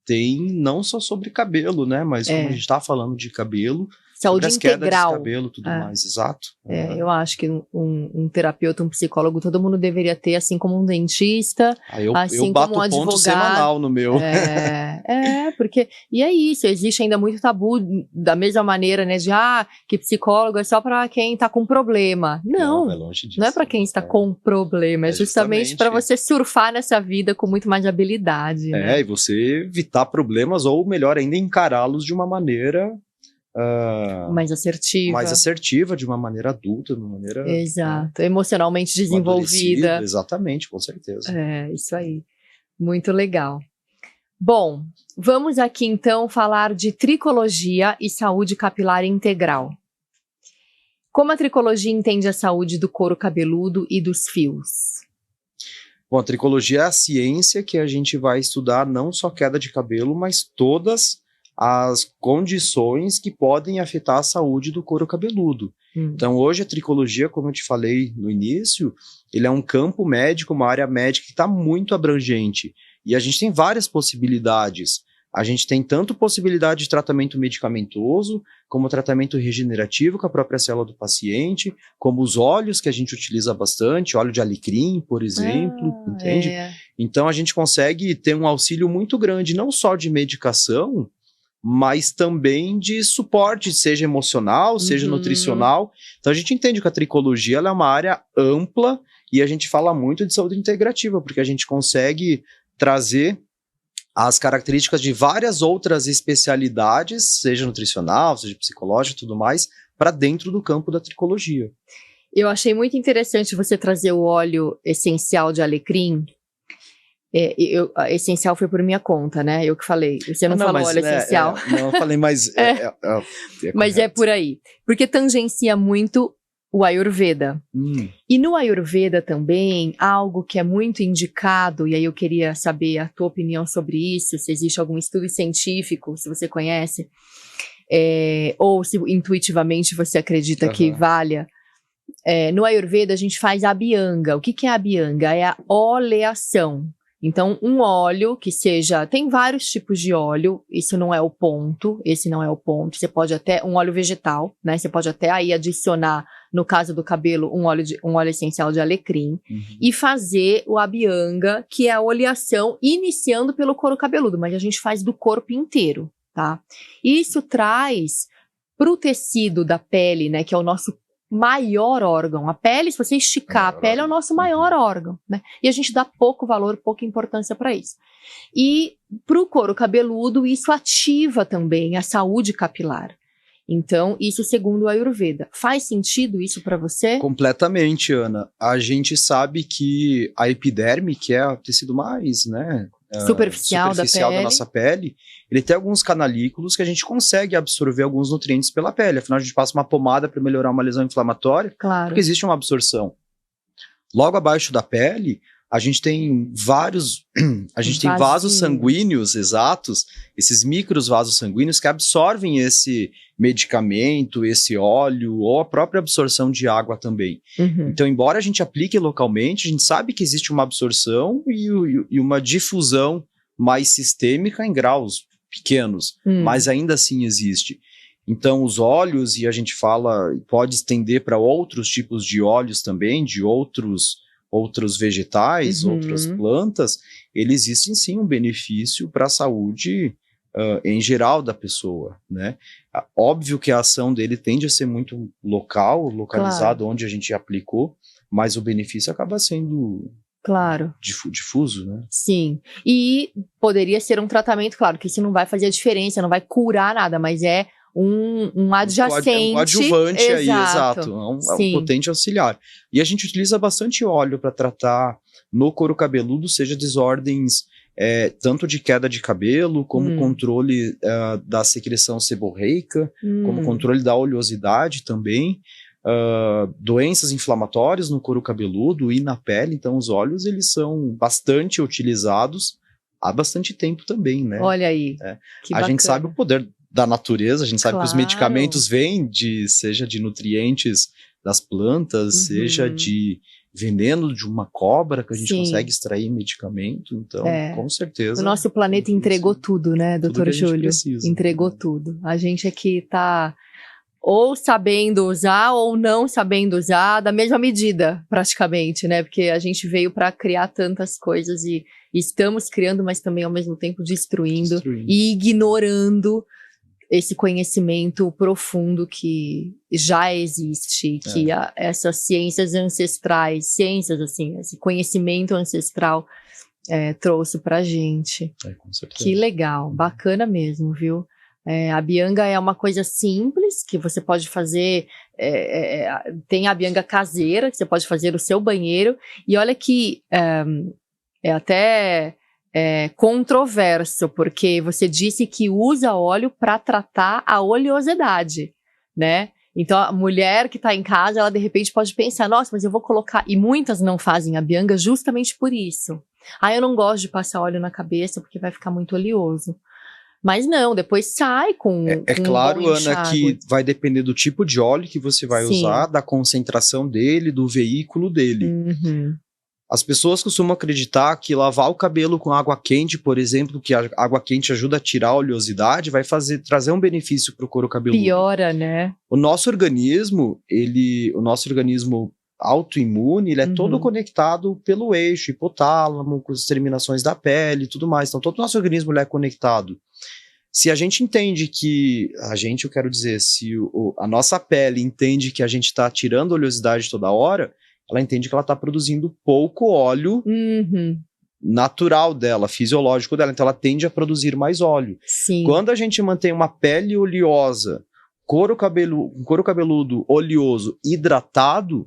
tem, não só sobre cabelo, né? Mas como a gente está falando de cabelo, saúde as quedas integral. de cabelo, tudo mais, exato. Eu acho que um terapeuta, um psicólogo, todo mundo deveria ter, assim como um dentista, assim eu bato como um ponto advogado. semanal no meu. Porque, e é isso, existe ainda muito tabu, da mesma maneira, né, de, que psicólogo é só para quem tá com problema. Não, é longe disso, não é para quem está com problema, é justamente para você surfar nessa vida com muito mais habilidade. Né? E você evitar problemas, ou melhor ainda, encará-los de uma maneira mais assertiva, de uma maneira adulta, de uma maneira emocionalmente desenvolvida. Exatamente, com certeza. Isso aí, muito legal. Bom, vamos aqui então falar de tricologia e saúde capilar integral. Como a tricologia entende a saúde do couro cabeludo e dos fios? Bom, a tricologia é a ciência que a gente vai estudar não só queda de cabelo, mas todas as condições que podem afetar a saúde do couro cabeludo. Então, hoje a tricologia, como eu te falei no início, ele é um campo médico, uma área médica que está muito abrangente. E a gente tem várias possibilidades. A gente tem tanto possibilidade de tratamento medicamentoso, como tratamento regenerativo com a própria célula do paciente, como os óleos que a gente utiliza bastante, óleo de alecrim, por exemplo, entende? Então, a gente consegue ter um auxílio muito grande, não só de medicação, mas também de suporte, seja emocional, seja nutricional. Então a gente entende que a tricologia ela é uma área ampla e a gente fala muito de saúde integrativa, porque a gente consegue trazer as características de várias outras especialidades, seja nutricional, seja psicológica e tudo mais, para dentro do campo da tricologia. Eu achei muito interessante você trazer o óleo essencial de alecrim. A essencial foi por minha conta, né? Eu que falei. Você não falou óleo essencial. Não, eu falei, mas... mas é por aí. Porque tangencia muito o Ayurveda. E no Ayurveda também, algo que é muito indicado, e aí eu queria saber a tua opinião sobre isso, se existe algum estudo científico, se você conhece, ou se intuitivamente você acredita que valha. No Ayurveda a gente faz a Abhyanga. O que é a Abhyanga? É a oleação. Então, um óleo que seja... Tem vários tipos de óleo, isso não é o ponto, esse não é o ponto. Você pode até... Um óleo vegetal, né? Você pode até aí adicionar, no caso do cabelo, um óleo essencial de alecrim. E fazer o Abhyanga, que é a oleação, iniciando pelo couro cabeludo, mas a gente faz do corpo inteiro, tá? Isso traz pro tecido da pele, né? Que é o nosso maior órgão. A pele, se você esticar a pele, é o nosso maior órgão, né? E a gente dá pouco valor, pouca importância para isso. E para o couro cabeludo, isso ativa também a saúde capilar. Então, isso segundo o Ayurveda. Faz sentido isso para você? Completamente, Ana. A gente sabe que a epiderme, que é o tecido mais, né, superficial da nossa pele, ele tem alguns canalículos que a gente consegue absorver alguns nutrientes pela pele. Afinal, a gente passa uma pomada para melhorar uma lesão inflamatória, porque existe uma absorção. Logo abaixo da pele, a gente tem tem vasos sanguíneos, exatos, esses micros vasos sanguíneos que absorvem esse medicamento, esse óleo, ou a própria absorção de água também. Então, embora a gente aplique localmente, a gente sabe que existe uma absorção e uma difusão mais sistêmica em graus pequenos, mas ainda assim existe. Então, os óleos, e a gente pode estender para outros tipos de óleos também, de outros vegetais, outras plantas, existe sim um benefício para a saúde em geral da pessoa, né? Óbvio que a ação dele tende a ser muito localizado, onde a gente aplicou, mas o benefício acaba sendo Claro. difuso, né? Sim. E poderia ser um tratamento, claro, que isso não vai fazer a diferença, não vai curar nada, mas é um adjacente. É um coadjuvante aí, exato. exato. É um Sim. potente auxiliar. E a gente utiliza bastante óleo para tratar no couro cabeludo, seja desordens tanto de queda de cabelo, como controle da secreção seborreica, como controle da oleosidade também, doenças inflamatórias no couro cabeludo e na pele. Então os óleos, eles são bastante utilizados há bastante tempo também, né? Olha aí, que bacana. A gente sabe o poder da natureza, a gente sabe que os Claro. medicamentos vêm seja de nutrientes das plantas, seja de veneno de uma cobra que a gente Sim. consegue extrair medicamento. Então, com certeza. O nosso planeta entregou tudo, né, doutor Júlio? Precisa, entregou tudo. A gente aqui tá ou sabendo usar ou não sabendo usar da mesma medida, praticamente, né? Porque a gente veio para criar tantas coisas e estamos criando, mas também ao mesmo tempo destruindo. E ignorando esse conhecimento profundo que já existe, que essas ciências ancestrais, assim, esse conhecimento ancestral trouxe pra gente. Com certeza. Que legal, bacana mesmo, viu? A bianga é uma coisa simples, que você pode fazer, tem a bianga caseira, que você pode fazer no seu banheiro, e olha que é até controverso, porque você disse que usa óleo para tratar a oleosidade, né? Então a mulher que está em casa, ela de repente pode pensar, nossa, mas eu vou colocar, e muitas não fazem a bianga justamente por isso. Eu não gosto de passar óleo na cabeça porque vai ficar muito oleoso. Mas não, depois sai com claro, um bom Ana, enxágue. que vai depender do tipo de óleo que você vai usar, da concentração dele, do veículo dele. As pessoas costumam acreditar que lavar o cabelo com água quente, por exemplo, que a água quente ajuda a tirar a oleosidade, vai trazer um benefício para o couro cabeludo. Piora, né? O nosso organismo autoimune, ele é todo conectado pelo eixo hipotálamo, com as terminações da pele e tudo mais. Então, todo o nosso organismo ele é conectado. Se a gente entende que... eu quero dizer, se a nossa pele entende que a gente está tirando oleosidade toda hora, ela entende que ela está produzindo pouco óleo natural dela, fisiológico dela. Então, ela tende a produzir mais óleo. Sim. Quando a gente mantém uma pele oleosa, couro cabeludo oleoso, hidratado,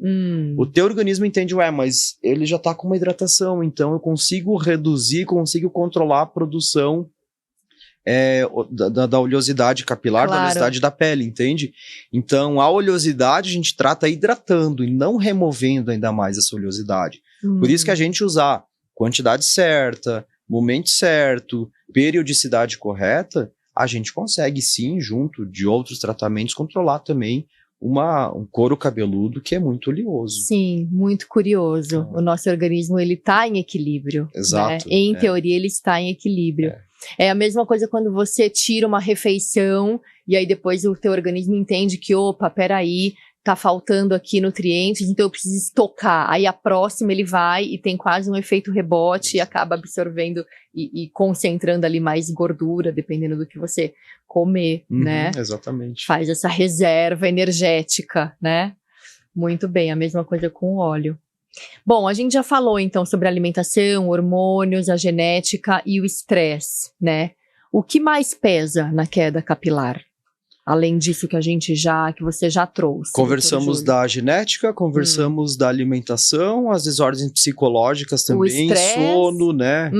o teu organismo entende, mas ele já está com uma hidratação, então eu consigo reduzir, consigo controlar a produção da oleosidade capilar, da oleosidade da pele, entende? Então, a oleosidade a gente trata hidratando e não removendo ainda mais essa oleosidade. Por isso que a gente usar quantidade certa, momento certo, periodicidade correta, a gente consegue sim, junto de outros tratamentos, controlar também um couro cabeludo que é muito oleoso. Sim, muito curioso. O nosso organismo, ele está em equilíbrio. Exato. Né? Em teoria, ele está em equilíbrio. É a mesma coisa quando você tira uma refeição e aí depois o teu organismo entende que, peraí, tá faltando aqui nutrientes, então eu preciso estocar. Aí a próxima ele vai e tem quase um efeito rebote e acaba absorvendo e concentrando ali mais gordura, dependendo do que você comer, né? Exatamente. Faz essa reserva energética, né? Muito bem, a mesma coisa com o óleo. Bom, a gente já falou então sobre a alimentação, hormônios, a genética e o estresse, né? O que mais pesa na queda capilar? Além disso que você já trouxe. Conversamos da genética, conversamos da alimentação, as desordens psicológicas também, sono, né?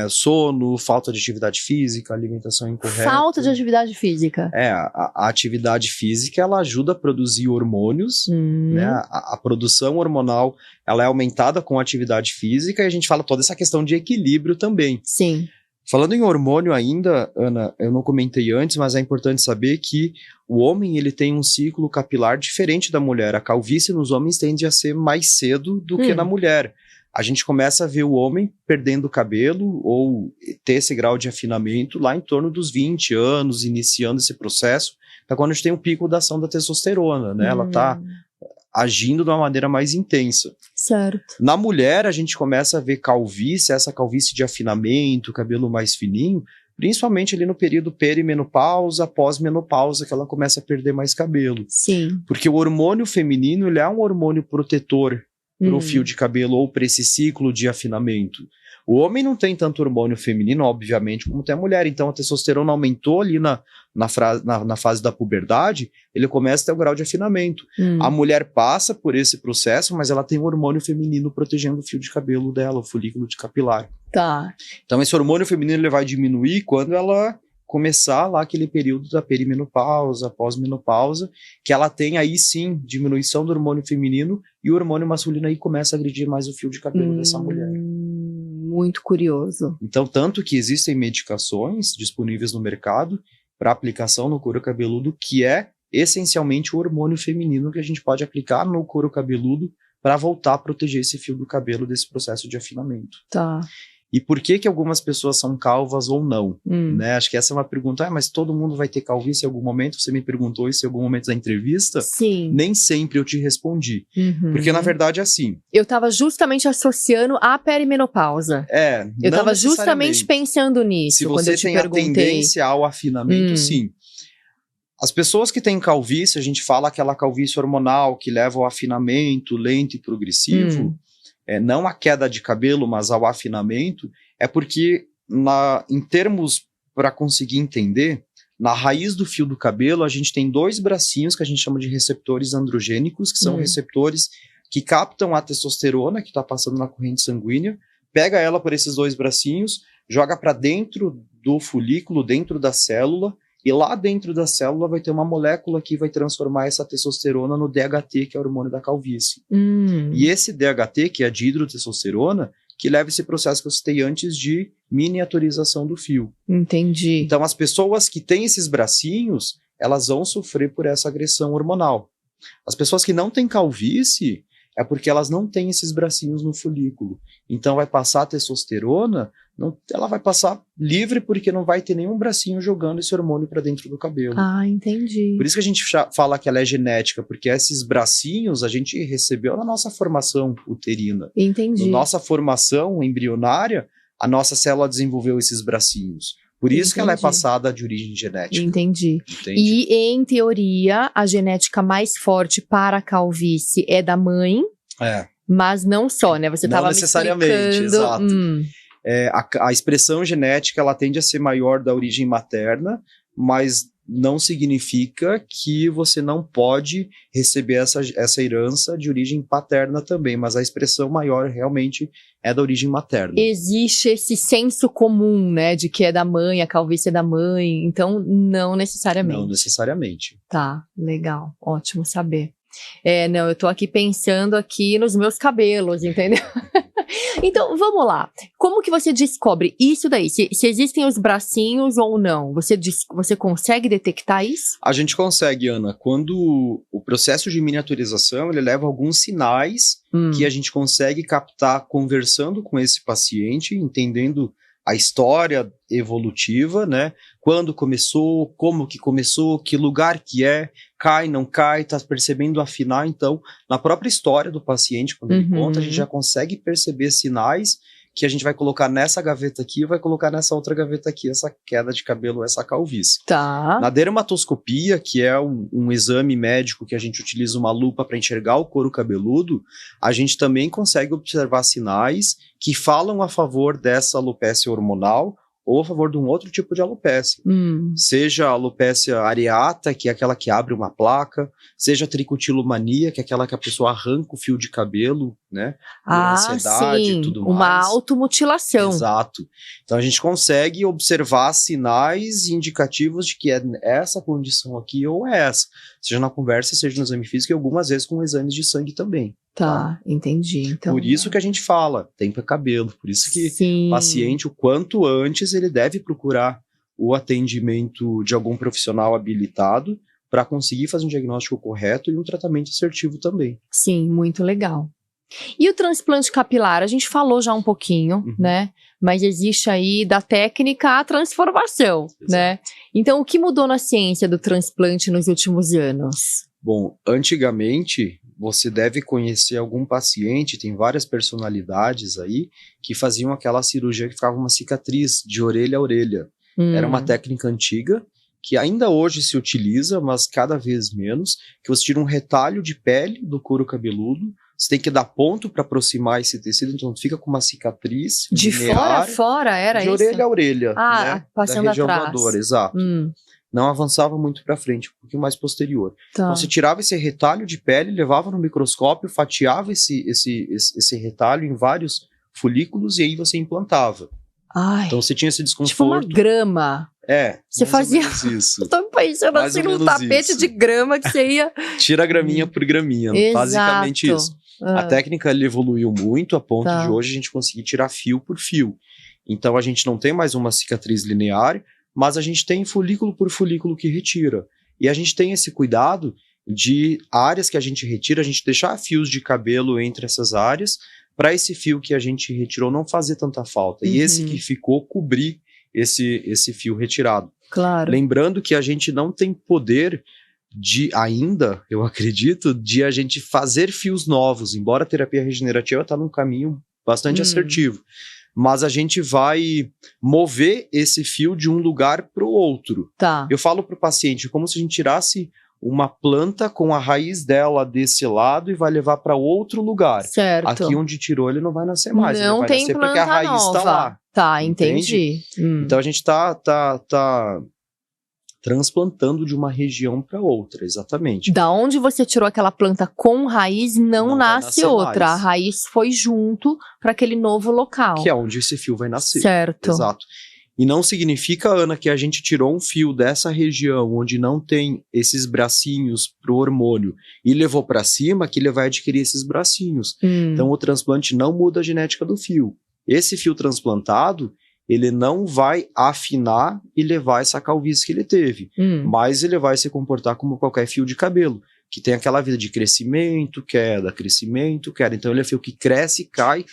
Sono, falta de atividade física, alimentação incorreta. Falta de atividade física. A atividade física, ela ajuda a produzir hormônios, né? A produção hormonal, ela é aumentada com a atividade física e a gente fala toda essa questão de equilíbrio também. Sim. Falando em hormônio ainda, Ana, eu não comentei antes, mas é importante saber que o homem ele tem um ciclo capilar diferente da mulher. A calvície nos homens tende a ser mais cedo do que na mulher. A gente começa a ver o homem perdendo cabelo ou ter esse grau de afinamento lá em torno dos 20 anos, iniciando esse processo, é quando a gente tem um pico da ação da testosterona, né? Ela está agindo de uma maneira mais intensa. Certo. Na mulher, a gente começa a ver calvície, essa calvície de afinamento, cabelo mais fininho, principalmente ali no período perimenopausa, pós-menopausa, que ela começa a perder mais cabelo. Sim. Porque o hormônio feminino, ele é um hormônio protetor para o fio de cabelo ou para esse ciclo de afinamento. O homem não tem tanto hormônio feminino, obviamente, como tem a mulher. Então, a testosterona aumentou ali na fase da puberdade, ele começa a ter um grau de afinamento. A mulher passa por esse processo, mas ela tem um hormônio feminino protegendo o fio de cabelo dela, o folículo de capilar. Tá. Então, esse hormônio feminino ele vai diminuir quando ela começar lá aquele período da perimenopausa, pós-menopausa, que ela tem aí sim diminuição do hormônio feminino e o hormônio masculino aí começa a agredir mais o fio de cabelo dessa mulher. Muito curioso. Então, tanto que existem medicações disponíveis no mercado para aplicação no couro cabeludo, que é essencialmente o hormônio feminino que a gente pode aplicar no couro cabeludo para voltar a proteger esse fio do cabelo desse processo de afinamento. Tá. E por que algumas pessoas são calvas ou não? Né? Acho que essa é uma pergunta, mas todo mundo vai ter calvície em algum momento? Você me perguntou isso em algum momento da entrevista? Sim. Nem sempre eu te respondi. Porque, na verdade, é assim. Eu estava justamente associando a perimenopausa. Eu estava justamente pensando nisso. Se você tem a tendência ao afinamento, sim. As pessoas que têm calvície, a gente fala aquela calvície hormonal que leva ao afinamento lento e progressivo, não a queda de cabelo, mas ao afinamento, é porque, em termos para conseguir entender, na raiz do fio do cabelo, a gente tem 2 bracinhos que a gente chama de receptores androgênicos, que são receptores que captam a testosterona que está passando na corrente sanguínea, pega ela por esses 2 bracinhos, joga para dentro do folículo, dentro da célula, e lá dentro da célula vai ter uma molécula que vai transformar essa testosterona no DHT, que é o hormônio da calvície. E esse DHT, que é a dihidrotestosterona, que leva esse processo que eu citei antes de miniaturização do fio. Entendi. Então, as pessoas que têm esses bracinhos, elas vão sofrer por essa agressão hormonal. As pessoas que não têm calvície, é porque elas não têm esses bracinhos no folículo. Então, vai passar a testosterona, ela vai passar livre porque não vai ter nenhum bracinho jogando esse hormônio para dentro do cabelo. Ah, entendi. Por isso que a gente fala que ela é genética, porque esses bracinhos a gente recebeu na nossa formação uterina. Entendi. Na nossa formação embrionária, a nossa célula desenvolveu esses bracinhos. Por isso que ela é passada de origem genética. Entendi. E, em teoria, a genética mais forte para a calvície é da mãe, mas não só, né? Você estava me explicando. Não necessariamente, exato. A expressão genética ela tende a ser maior da origem materna, mas não significa que você não pode receber essa herança de origem paterna também, mas a expressão maior realmente é da origem materna. Existe esse senso comum, né, de que é da mãe, a calvície é da mãe, então não necessariamente. Não necessariamente. Tá, legal, ótimo saber. Não, eu tô aqui pensando aqui nos meus cabelos, entendeu? Então, vamos lá. Como que você descobre isso daí? Se existem os bracinhos ou não? Você consegue detectar isso? A gente consegue, Ana. Quando o processo de miniaturização, ele leva alguns sinais que a gente consegue captar conversando com esse paciente, entendendo a história evolutiva, né? Quando começou, como que começou, que lugar que é, cai, não cai, tá percebendo afinar. Então, na própria história do paciente, quando ele conta, a gente já consegue perceber sinais que a gente vai colocar nessa gaveta aqui e vai colocar nessa outra gaveta aqui, essa queda de cabelo, essa calvície. Tá. Na dermatoscopia, que é um exame médico que a gente utiliza uma lupa para enxergar o couro cabeludo, a gente também consegue observar sinais que falam a favor dessa alopécia hormonal ou a favor de um outro tipo de alopécia. Seja a alopécia areata, que é aquela que abre uma placa, seja a tricotilomania, que é aquela que a pessoa arranca o fio de cabelo, né? Por ansiedade e tudo mais. Uma automutilação. Exato. Então a gente consegue observar sinais indicativos de que é essa condição aqui ou é essa. Seja na conversa, seja no exame físico e algumas vezes com exames de sangue também. Tá, entendi. Então, por isso que a gente fala, tempo é cabelo. Por isso que o paciente, o quanto antes, ele deve procurar o atendimento de algum profissional habilitado para conseguir fazer um diagnóstico correto e um tratamento assertivo também. Sim, muito legal. E o transplante capilar? A gente falou já um pouquinho, né? Mas existe aí da técnica a transformação, né? Então, o que mudou na ciência do transplante nos últimos anos? Bom, antigamente, você deve conhecer algum paciente, tem várias personalidades aí, que faziam aquela cirurgia que ficava uma cicatriz de orelha a orelha. Era uma técnica antiga, que ainda hoje se utiliza, mas cada vez menos, que você tira um retalho de pele do couro cabeludo, você tem que dar ponto para aproximar esse tecido, então fica com uma cicatriz De linear, fora a fora, era de isso? orelha a orelha, né? Passando Da região atrás. doadora, exato. Não avançava muito para frente, um pouquinho mais posterior. Tá. Então você tirava esse retalho de pele, levava no microscópio, fatiava esse retalho em vários folículos e aí você implantava. Ai, Então você tinha esse desconforto. tipo uma grama. Você fazia. Isso. Eu tô pensando Mais assim ou num menos tapete isso. de grama que você ia. Tira graminha por graminha, basicamente isso. A técnica ela evoluiu muito a ponto de hoje a gente conseguir tirar fio por fio. Então a gente não tem mais uma cicatriz linear, mas a gente tem folículo por folículo que retira. E a gente tem esse cuidado de áreas que a gente retira, a gente deixar fios de cabelo entre essas áreas, para esse fio que a gente retirou não fazer tanta falta. E esse que ficou cobrir esse fio retirado. Claro. Lembrando que a gente não tem poder de ainda, eu acredito, de a gente fazer fios novos, embora a terapia regenerativa está num caminho bastante assertivo. Mas a gente vai mover esse fio de um lugar para o outro. Tá. Eu falo para o paciente como se a gente tirasse uma planta com a raiz dela desse lado e vai levar para outro lugar. Certo. Aqui onde tirou ele não vai nascer mais. Não ele vai tem nascer planta porque a raiz nova. está lá. Tá, entendi. Então a gente tá transplantando de uma região para outra, exatamente. Da onde você tirou aquela planta com raiz, não nasce outra. Mais. A raiz foi junto para aquele novo local. Que é onde esse fio vai nascer. Certo. Exato. E não significa, Ana, que a gente tirou um fio dessa região onde não tem esses bracinhos pro hormônio e levou para cima que ele vai adquirir esses bracinhos. Então o transplante não muda a genética do fio. Esse fio transplantado, ele não vai afinar e levar essa calvície que ele teve, mas ele vai se comportar como qualquer fio de cabelo, que tem aquela vida de crescimento, queda, crescimento, queda. Então ele é fio que cresce, cai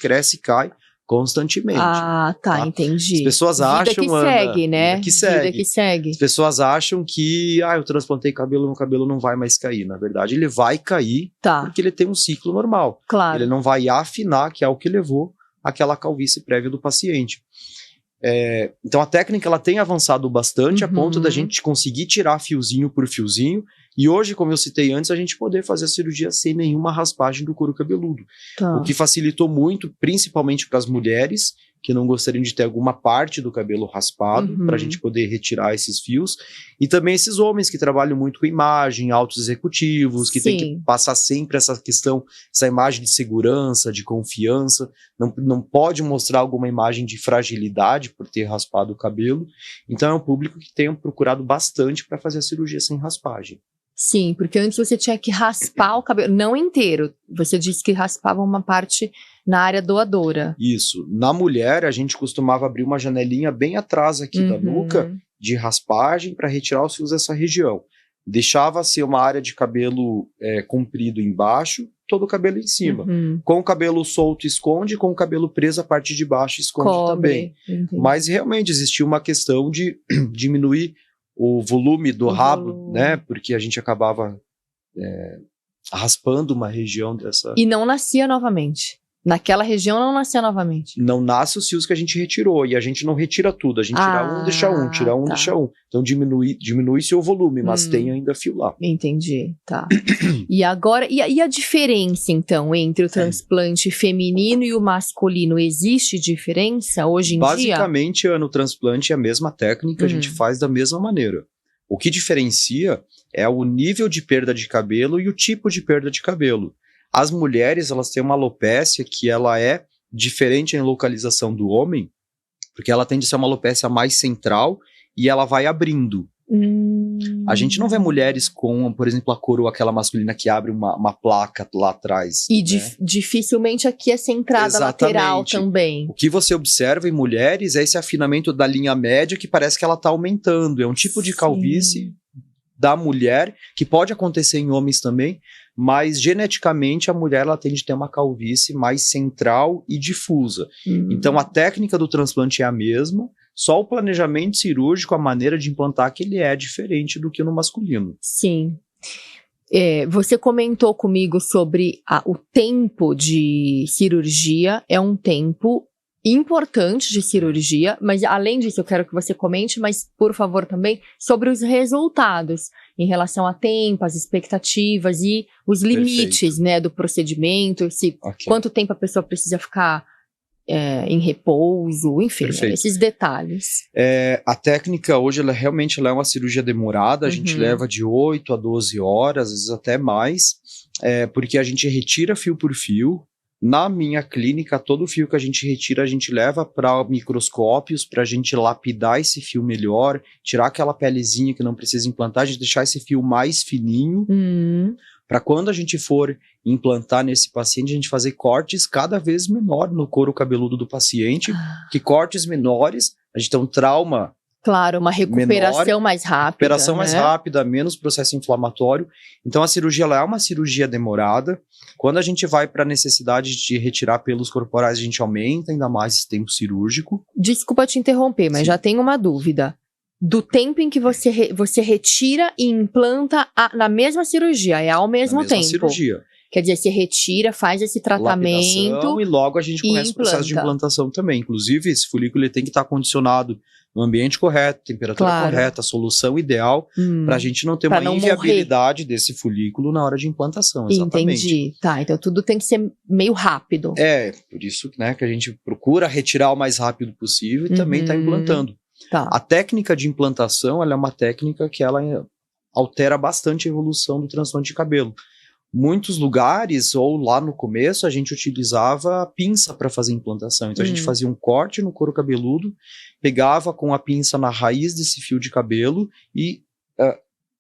constantemente. Ah, tá, entendi. As pessoas vida acham, que Ana, segue, né? vida que segue. Vida que segue. As pessoas acham que, eu transplantei cabelo, meu cabelo não vai mais cair. Na verdade, ele vai cair porque ele tem um ciclo normal. Claro. Ele não vai afinar, que é o que levou àquela calvície prévia do paciente. Então a técnica ela tem avançado bastante a ponto da gente conseguir tirar fiozinho por fiozinho e hoje, como eu citei antes, a gente poder fazer a cirurgia sem nenhuma raspagem do couro cabeludo, o que facilitou muito, principalmente para as mulheres que não gostariam de ter alguma parte do cabelo raspado, para a gente poder retirar esses fios, e também esses homens que trabalham muito com imagem, altos executivos, que tem que passar sempre essa questão, essa imagem de segurança, de confiança, não pode mostrar alguma imagem de fragilidade por ter raspado o cabelo, então é um público que tem procurado bastante para fazer a cirurgia sem raspagem. Sim, porque antes você tinha que raspar o cabelo, não inteiro. Você disse que raspava uma parte na área doadora. Isso. Na mulher, a gente costumava abrir uma janelinha bem atrás aqui da nuca de raspagem para retirar os fios dessa região. Deixava-se uma área de cabelo comprido embaixo, todo o cabelo em cima. Com o cabelo solto esconde, com o cabelo preso a parte de baixo esconde também. Mas realmente existia uma questão de diminuir o volume do rabo, né? Porque a gente acabava raspando uma região dessa... E não nascia novamente. Naquela região não nascia novamente. Não nasce os fios que a gente retirou, e a gente não retira tudo, a gente tira um, deixa um, tira um, deixa um. Então diminui-se o volume, mas tem ainda fio lá. Entendi, tá. E agora, e a diferença então entre o transplante feminino e o masculino? Existe diferença hoje em dia? Basicamente, no transplante é a mesma técnica, a gente faz da mesma maneira. O que diferencia é o nível de perda de cabelo e o tipo de perda de cabelo. As mulheres, elas têm uma alopécia que ela é diferente em localização do homem, porque ela tende a ser uma alopécia mais central e ela vai abrindo. A gente não vê mulheres com, por exemplo, a coroa aquela masculina que abre uma placa lá atrás. E dificilmente aqui essa entrada lateral também. O que você observa em mulheres é esse afinamento da linha média que parece que ela está aumentando. É um tipo de calvície da mulher, que pode acontecer em homens também, mas geneticamente a mulher ela tende a ter uma calvície mais central e difusa. Então a técnica do transplante é a mesma, só o planejamento cirúrgico, a maneira de implantar que ele é diferente do que no masculino. Sim. Você comentou comigo sobre o tempo de cirurgia, é um tempo importante de cirurgia, mas além disso eu quero que você comente, mas por favor também, sobre os resultados em relação a tempo, as expectativas e os limites, né, do procedimento, quanto tempo a pessoa precisa ficar em repouso, enfim, esses detalhes. A técnica hoje, ela realmente é uma cirurgia demorada, a gente leva de 8 a 12 horas, às vezes até mais, porque a gente retira fio por fio. Na minha clínica, todo fio que a gente retira, a gente leva para microscópios, para a gente lapidar esse fio melhor, tirar aquela pelezinha que não precisa implantar, a gente deixar esse fio mais fininho, para quando a gente for implantar nesse paciente, a gente fazer cortes cada vez menor no couro cabeludo do paciente, que cortes menores, a gente tem um trauma. Claro, uma recuperação menor, mais rápida. Recuperação mais rápida, menos processo inflamatório. Então a cirurgia, ela é uma cirurgia demorada. Quando a gente vai para a necessidade de retirar pelos corporais, a gente aumenta ainda mais esse tempo cirúrgico. Desculpa te interromper, mas já tenho uma dúvida. Do tempo em que você retira e implanta na mesma cirurgia, é ao mesmo tempo? Na mesma cirurgia. Quer dizer, você retira, faz esse tratamento lapidação, e logo a gente começa o processo de implantação também. Inclusive, esse folículo ele tem que estar condicionado no ambiente correto, temperatura correta, solução ideal, para a gente não ter uma inviabilidade desse folículo na hora de implantação. Exatamente. Entendi. Tá, então tudo tem que ser meio rápido. Por isso, né, que a gente procura retirar o mais rápido possível e também está implantando. Tá. A técnica de implantação, ela é uma técnica que ela altera bastante a evolução do transplante de cabelo. Muitos lugares, ou lá no começo, a gente utilizava a pinça para fazer implantação. Então a gente fazia um corte no couro cabeludo, pegava com a pinça na raiz desse fio de cabelo e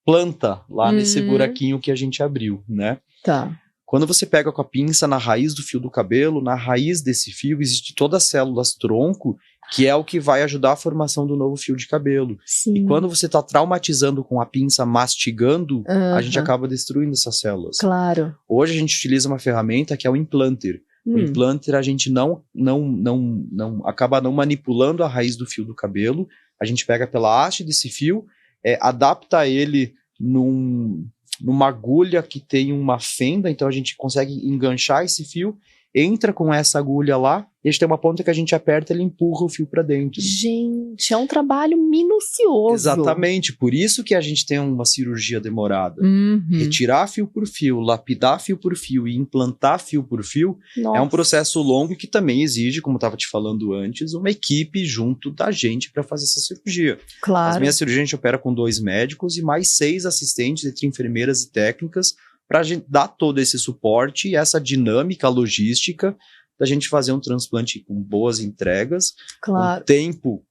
planta lá nesse buraquinho que a gente abriu, né? Tá. Quando você pega com a pinça na raiz do fio do cabelo, na raiz desse fio existe todas as células tronco, que é o que vai ajudar a formação do novo fio de cabelo. Sim. E quando você está traumatizando com a pinça, mastigando, a gente acaba destruindo essas células. Claro. Hoje a gente utiliza uma ferramenta que é o implanter. O implanter a gente não acaba não manipulando a raiz do fio do cabelo, a gente pega pela haste desse fio, adapta ele numa agulha que tem uma fenda, então a gente consegue enganchar esse fio, entra com essa agulha lá, e a gente tem uma ponta que a gente aperta e ele empurra o fio para dentro. Gente, é um trabalho minucioso. Exatamente, por isso que a gente tem uma cirurgia demorada. Retirar fio por fio, lapidar fio por fio e implantar fio por fio é um processo longo que também exige, como eu estava te falando antes, uma equipe junto da gente para fazer essa cirurgia. Claro. As minhas cirurgias a gente opera com 2 médicos e mais 6 assistentes, entre enfermeiras e técnicas, para a gente dar todo esse suporte e essa dinâmica logística da gente fazer um transplante com boas entregas, com tempo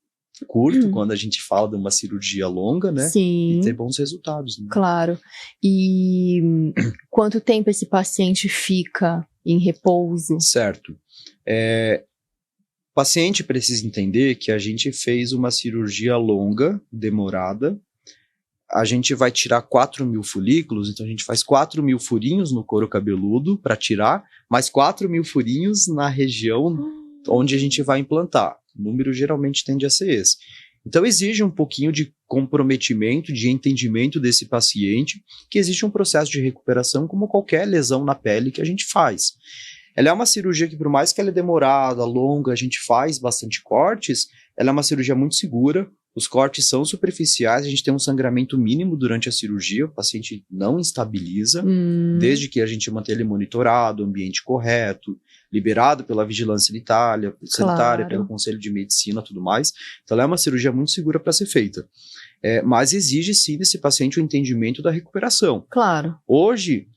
curto, quando a gente fala de uma cirurgia longa, né? Sim. E ter bons resultados. Né? Claro. E quanto tempo esse paciente fica em repouso? Certo. O paciente precisa entender que a gente fez uma cirurgia longa, demorada. A gente vai tirar 4.000 folículos, então a gente faz 4.000 furinhos no couro cabeludo para tirar, mais 4.000 furinhos na região onde a gente vai implantar. O número geralmente tende a ser esse. Então exige um pouquinho de comprometimento, de entendimento desse paciente, que existe um processo de recuperação como qualquer lesão na pele que a gente faz. Ela é uma cirurgia que, por mais que ela é demorada, longa, a gente faz bastante cortes, ela é uma cirurgia muito segura. Os cortes são superficiais, a gente tem um sangramento mínimo durante a cirurgia, o paciente não instabiliza, desde que a gente mantenha ele monitorado, ambiente correto, liberado pela vigilância sanitária, pelo Conselho de Medicina e tudo mais. Então ela é uma cirurgia muito segura para ser feita. Mas exige sim desse paciente o entendimento da recuperação. Claro. Hoje,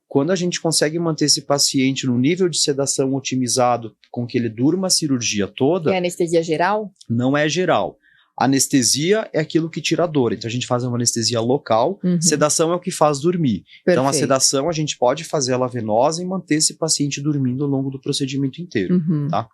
quando a gente consegue manter esse paciente no nível de sedação otimizado, com que ele durma a cirurgia toda... É anestesia geral? Não é geral. Anestesia é aquilo que tira a dor, então a gente faz uma anestesia local, sedação é o que faz dormir. Perfeito. Então a sedação a gente pode fazer ela venosa e manter esse paciente dormindo ao longo do procedimento inteiro, tá?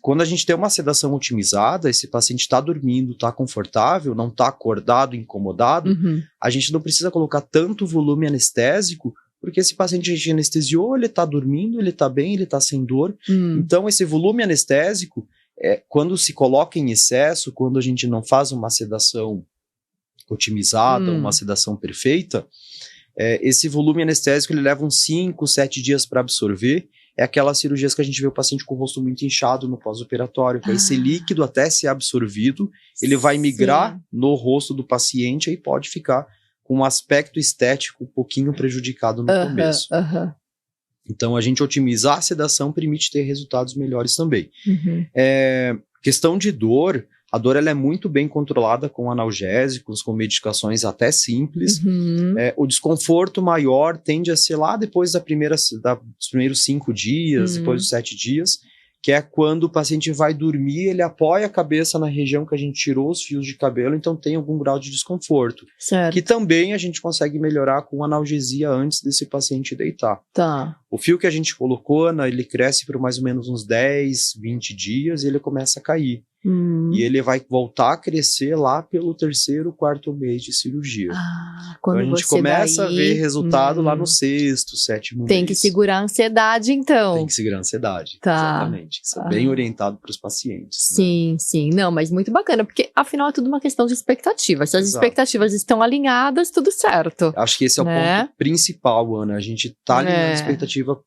Quando a gente tem uma sedação otimizada, esse paciente está dormindo, está confortável, não está acordado, incomodado, a gente não precisa colocar tanto volume anestésico, porque esse paciente a gente anestesiou, ele está dormindo, ele está bem, ele está sem dor, então esse volume anestésico quando se coloca em excesso, quando a gente não faz uma sedação otimizada, uma sedação perfeita, esse volume anestésico ele leva uns 5, 7 dias para absorver, é aquelas cirurgias que a gente vê o paciente com o rosto muito inchado no pós-operatório, que esse líquido até ser absorvido, ele vai migrar no rosto do paciente e pode ficar com um aspecto estético um pouquinho prejudicado no começo. Então, a gente otimizar a sedação permite ter resultados melhores também. Questão de dor, a dor ela é muito bem controlada com analgésicos, com medicações até simples. O desconforto maior tende a ser lá depois dos primeiros 5 dias, depois dos 7 dias, que é quando o paciente vai dormir, ele apoia a cabeça na região que a gente tirou os fios de cabelo, então tem algum grau de desconforto. Certo. Que também a gente consegue melhorar com analgesia antes desse paciente deitar. Tá. O fio que a gente colocou, Ana, ele cresce por mais ou menos uns 10, 20 dias e ele começa a cair. E ele vai voltar a crescer lá pelo 3º, 4º mês de cirurgia. Quando então a gente você começa a ver resultado lá no 6º, 7º mês. Tem que segurar a ansiedade, então. Tem que segurar a ansiedade, tá. Exatamente. Isso é bem orientado para os pacientes. Sim, né? Sim. Não, mas muito bacana, porque afinal é tudo uma questão de expectativa. Se as expectativas estão alinhadas, tudo certo. Acho que esse é o ponto principal, Ana. A gente tá alinhando a expectativa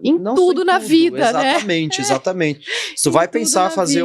em tudo na vida, exatamente, né? Exatamente. Se tu vai pensar fazer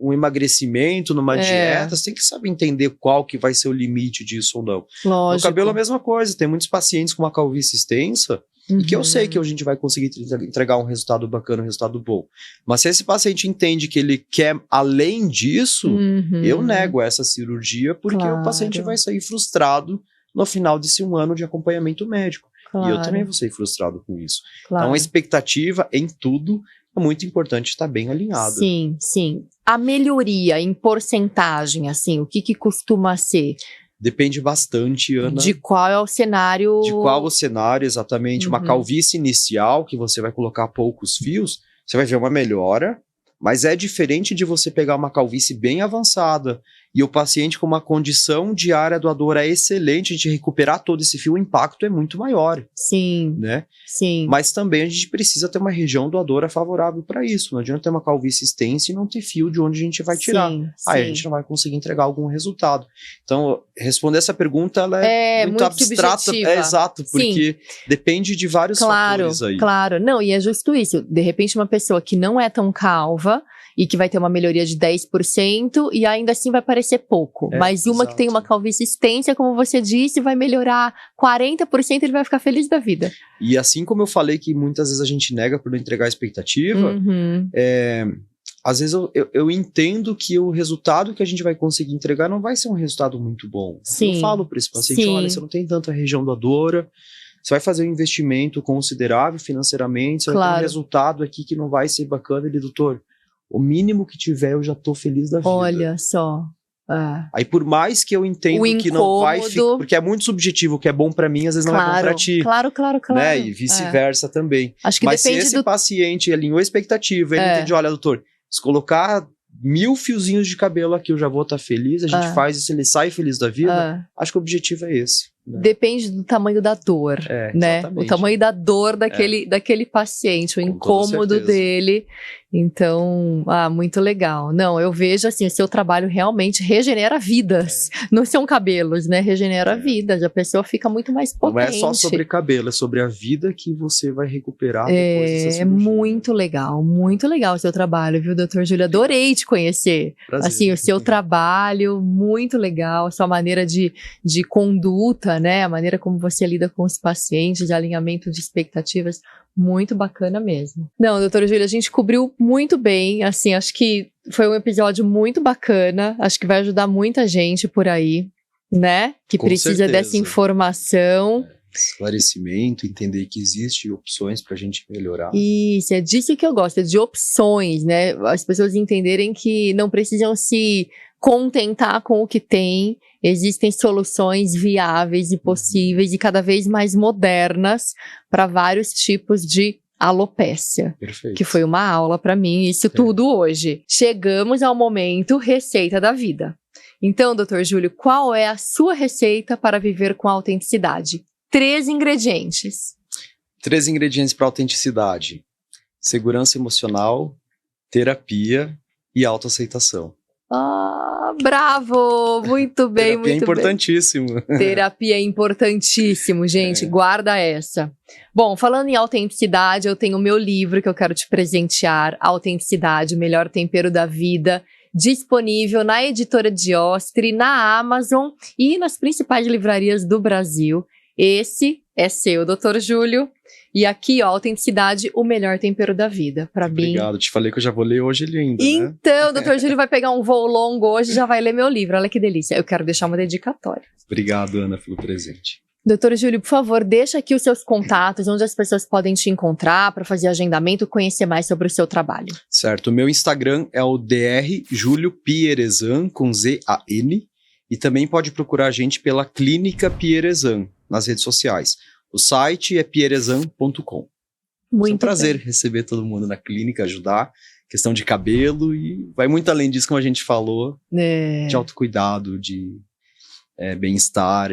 um emagrecimento numa dieta, você tem que saber entender qual que vai ser o limite disso ou não. Lógico. No cabelo é a mesma coisa. Tem muitos pacientes com uma calvície extensa e que eu sei que a gente vai conseguir entregar um resultado bacana, um resultado bom. Mas se esse paciente entende que ele quer além disso, eu nego essa cirurgia porque o paciente vai sair frustrado no final desse 1 ano de acompanhamento médico. E eu também vou sair frustrado com isso. Então a expectativa em tudo é muito importante estar bem alinhada. Sim, sim. A melhoria em porcentagem, assim, o que costuma ser? Depende bastante, Ana. De qual é o cenário? De qual o cenário, exatamente. Uma calvície inicial, que você vai colocar poucos fios, você vai ver uma melhora, mas é diferente de você pegar uma calvície bem avançada e o paciente com uma condição diária doadora excelente, a gente recuperar todo esse fio, o impacto é muito maior. Sim, né? Sim. Mas também a gente precisa ter uma região doadora favorável para isso. Não adianta ter uma calvície extensa e não ter fio de onde a gente vai tirar. Aí a gente não vai conseguir entregar algum resultado. Então, responder essa pergunta, ela é muito abstrata. Subjetiva. Exato, porque depende de vários fatores aí. Claro, não, e é justo isso. De repente, uma pessoa que não é tão calva e que vai ter uma melhoria de 10% e ainda assim vai parecer pouco. Mas uma que tem uma calvície extensa, como você disse, vai melhorar 40%, ele vai ficar feliz da vida. E assim como eu falei que muitas vezes a gente nega por não entregar a expectativa, às vezes eu entendo que o resultado que a gente vai conseguir entregar não vai ser um resultado muito bom. Sim. Eu falo para esse paciente, olha, você não tem tanta região doadora, você vai fazer um investimento considerável financeiramente, você vai ter um resultado aqui que não vai ser bacana. Ele, doutor, o mínimo que tiver eu já tô feliz da vida. Olha só. Aí por mais que eu entendo que não vai ficar, porque é muito subjetivo, o que é bom pra mim às vezes não é bom pra ti. Claro. Né? E vice-versa também. Acho que mas depende se esse paciente alinhou a expectativa, ele entende, olha, doutor, se colocar 1000 fiozinhos de cabelo aqui eu já vou estar feliz, a gente faz isso, ele sai feliz da vida, acho que o objetivo é esse. Né? Depende do tamanho da dor, né? O tamanho da dor daquele paciente, o incômodo dele. Então, muito legal. Não, eu vejo assim, o seu trabalho realmente regenera vidas. Não são cabelos, né? Regenera vidas. A pessoa fica muito mais potente. Não é só sobre cabelo, é sobre a vida que você vai recuperar depois dessa cirurgia. É muito legal o seu trabalho, viu, doutor Júlio? Adorei te conhecer. Prazer. Assim, o seu trabalho, muito legal, a sua maneira de conduta, né? A maneira como você lida com os pacientes, de alinhamento de expectativas, muito bacana mesmo. Não, doutora Júlia, a gente cobriu muito bem, assim, acho que foi um episódio muito bacana, acho que vai ajudar muita gente por aí, né? Que com precisa certeza. dessa informação. Esclarecimento, entender que existem opções pra gente melhorar. Isso, é disso que eu gosto, é de opções, né? As pessoas entenderem que não precisam se contentar com o que tem, existem soluções viáveis e possíveis e cada vez mais modernas para vários tipos de alopécia. Perfeito. Que foi uma aula para mim, isso tudo hoje. Chegamos ao momento receita da vida. Então, doutor Júlio, qual é a sua receita para viver com autenticidade? 3 ingredientes. 3 ingredientes para autenticidade: segurança emocional, terapia e autoaceitação. Bravo! Muito bem, Terapia é muito importantíssimo. bem. Terapia é importantíssimo, gente. Guarda essa. Bom, falando em autenticidade, eu tenho o meu livro que eu quero te presentear. Autenticidade, o melhor tempero da vida. Disponível na editora Diostre, na Amazon e nas principais livrarias do Brasil. Esse é seu, Dr. Júlio. E aqui, ó, autenticidade, o melhor tempero da vida. Pra mim. Obrigado, te falei que eu já vou ler hoje ele ainda, né? Então, Dr. Júlio vai pegar um voo longo hoje e já vai ler meu livro. Olha que delícia. Eu quero deixar uma dedicatória. Obrigado, Ana, pelo presente. Doutor Júlio, por favor, deixa aqui os seus contatos, onde as pessoas podem te encontrar para fazer agendamento, conhecer mais sobre o seu trabalho. Certo, o meu Instagram é o Dr. Júlio Pierezan, com Z-A-N, e também pode procurar a gente pela Clínica Pierezan, nas redes sociais. O site é pierezan.com. Muito É um prazer bem. receber todo mundo na clínica, ajudar, questão de cabelo, e vai muito além disso, como a gente falou, de autocuidado, de bem-estar,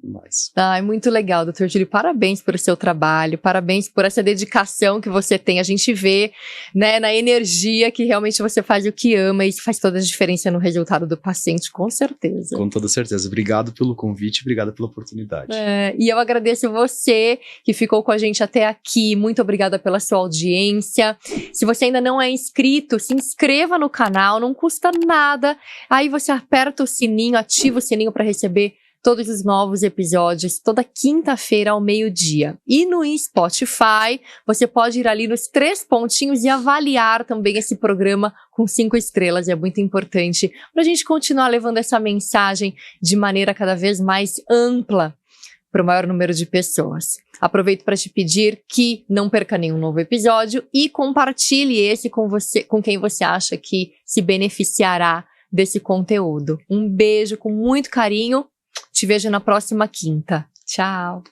mais. Ai, muito legal, doutor Júlio. Parabéns pelo seu trabalho, parabéns por essa dedicação que você tem. A gente vê, né, na energia que realmente você faz o que ama e isso faz toda a diferença no resultado do paciente, com certeza. Com toda certeza. Obrigado pelo convite, obrigado pela oportunidade. E eu agradeço você que ficou com a gente até aqui. Muito obrigada pela sua audiência. Se você ainda não é inscrito, se inscreva no canal, não custa nada. Aí você aperta o sininho, ativa o sininho para receber todos os novos episódios, toda quinta-feira ao meio-dia. E no Spotify, você pode ir ali nos 3 pontinhos e avaliar também esse programa com 5 estrelas. É muito importante para a gente continuar levando essa mensagem de maneira cada vez mais ampla para o maior número de pessoas. Aproveito para te pedir que não perca nenhum novo episódio e compartilhe esse com quem você acha que se beneficiará desse conteúdo. Um beijo com muito carinho. Te vejo na próxima quinta. Tchau!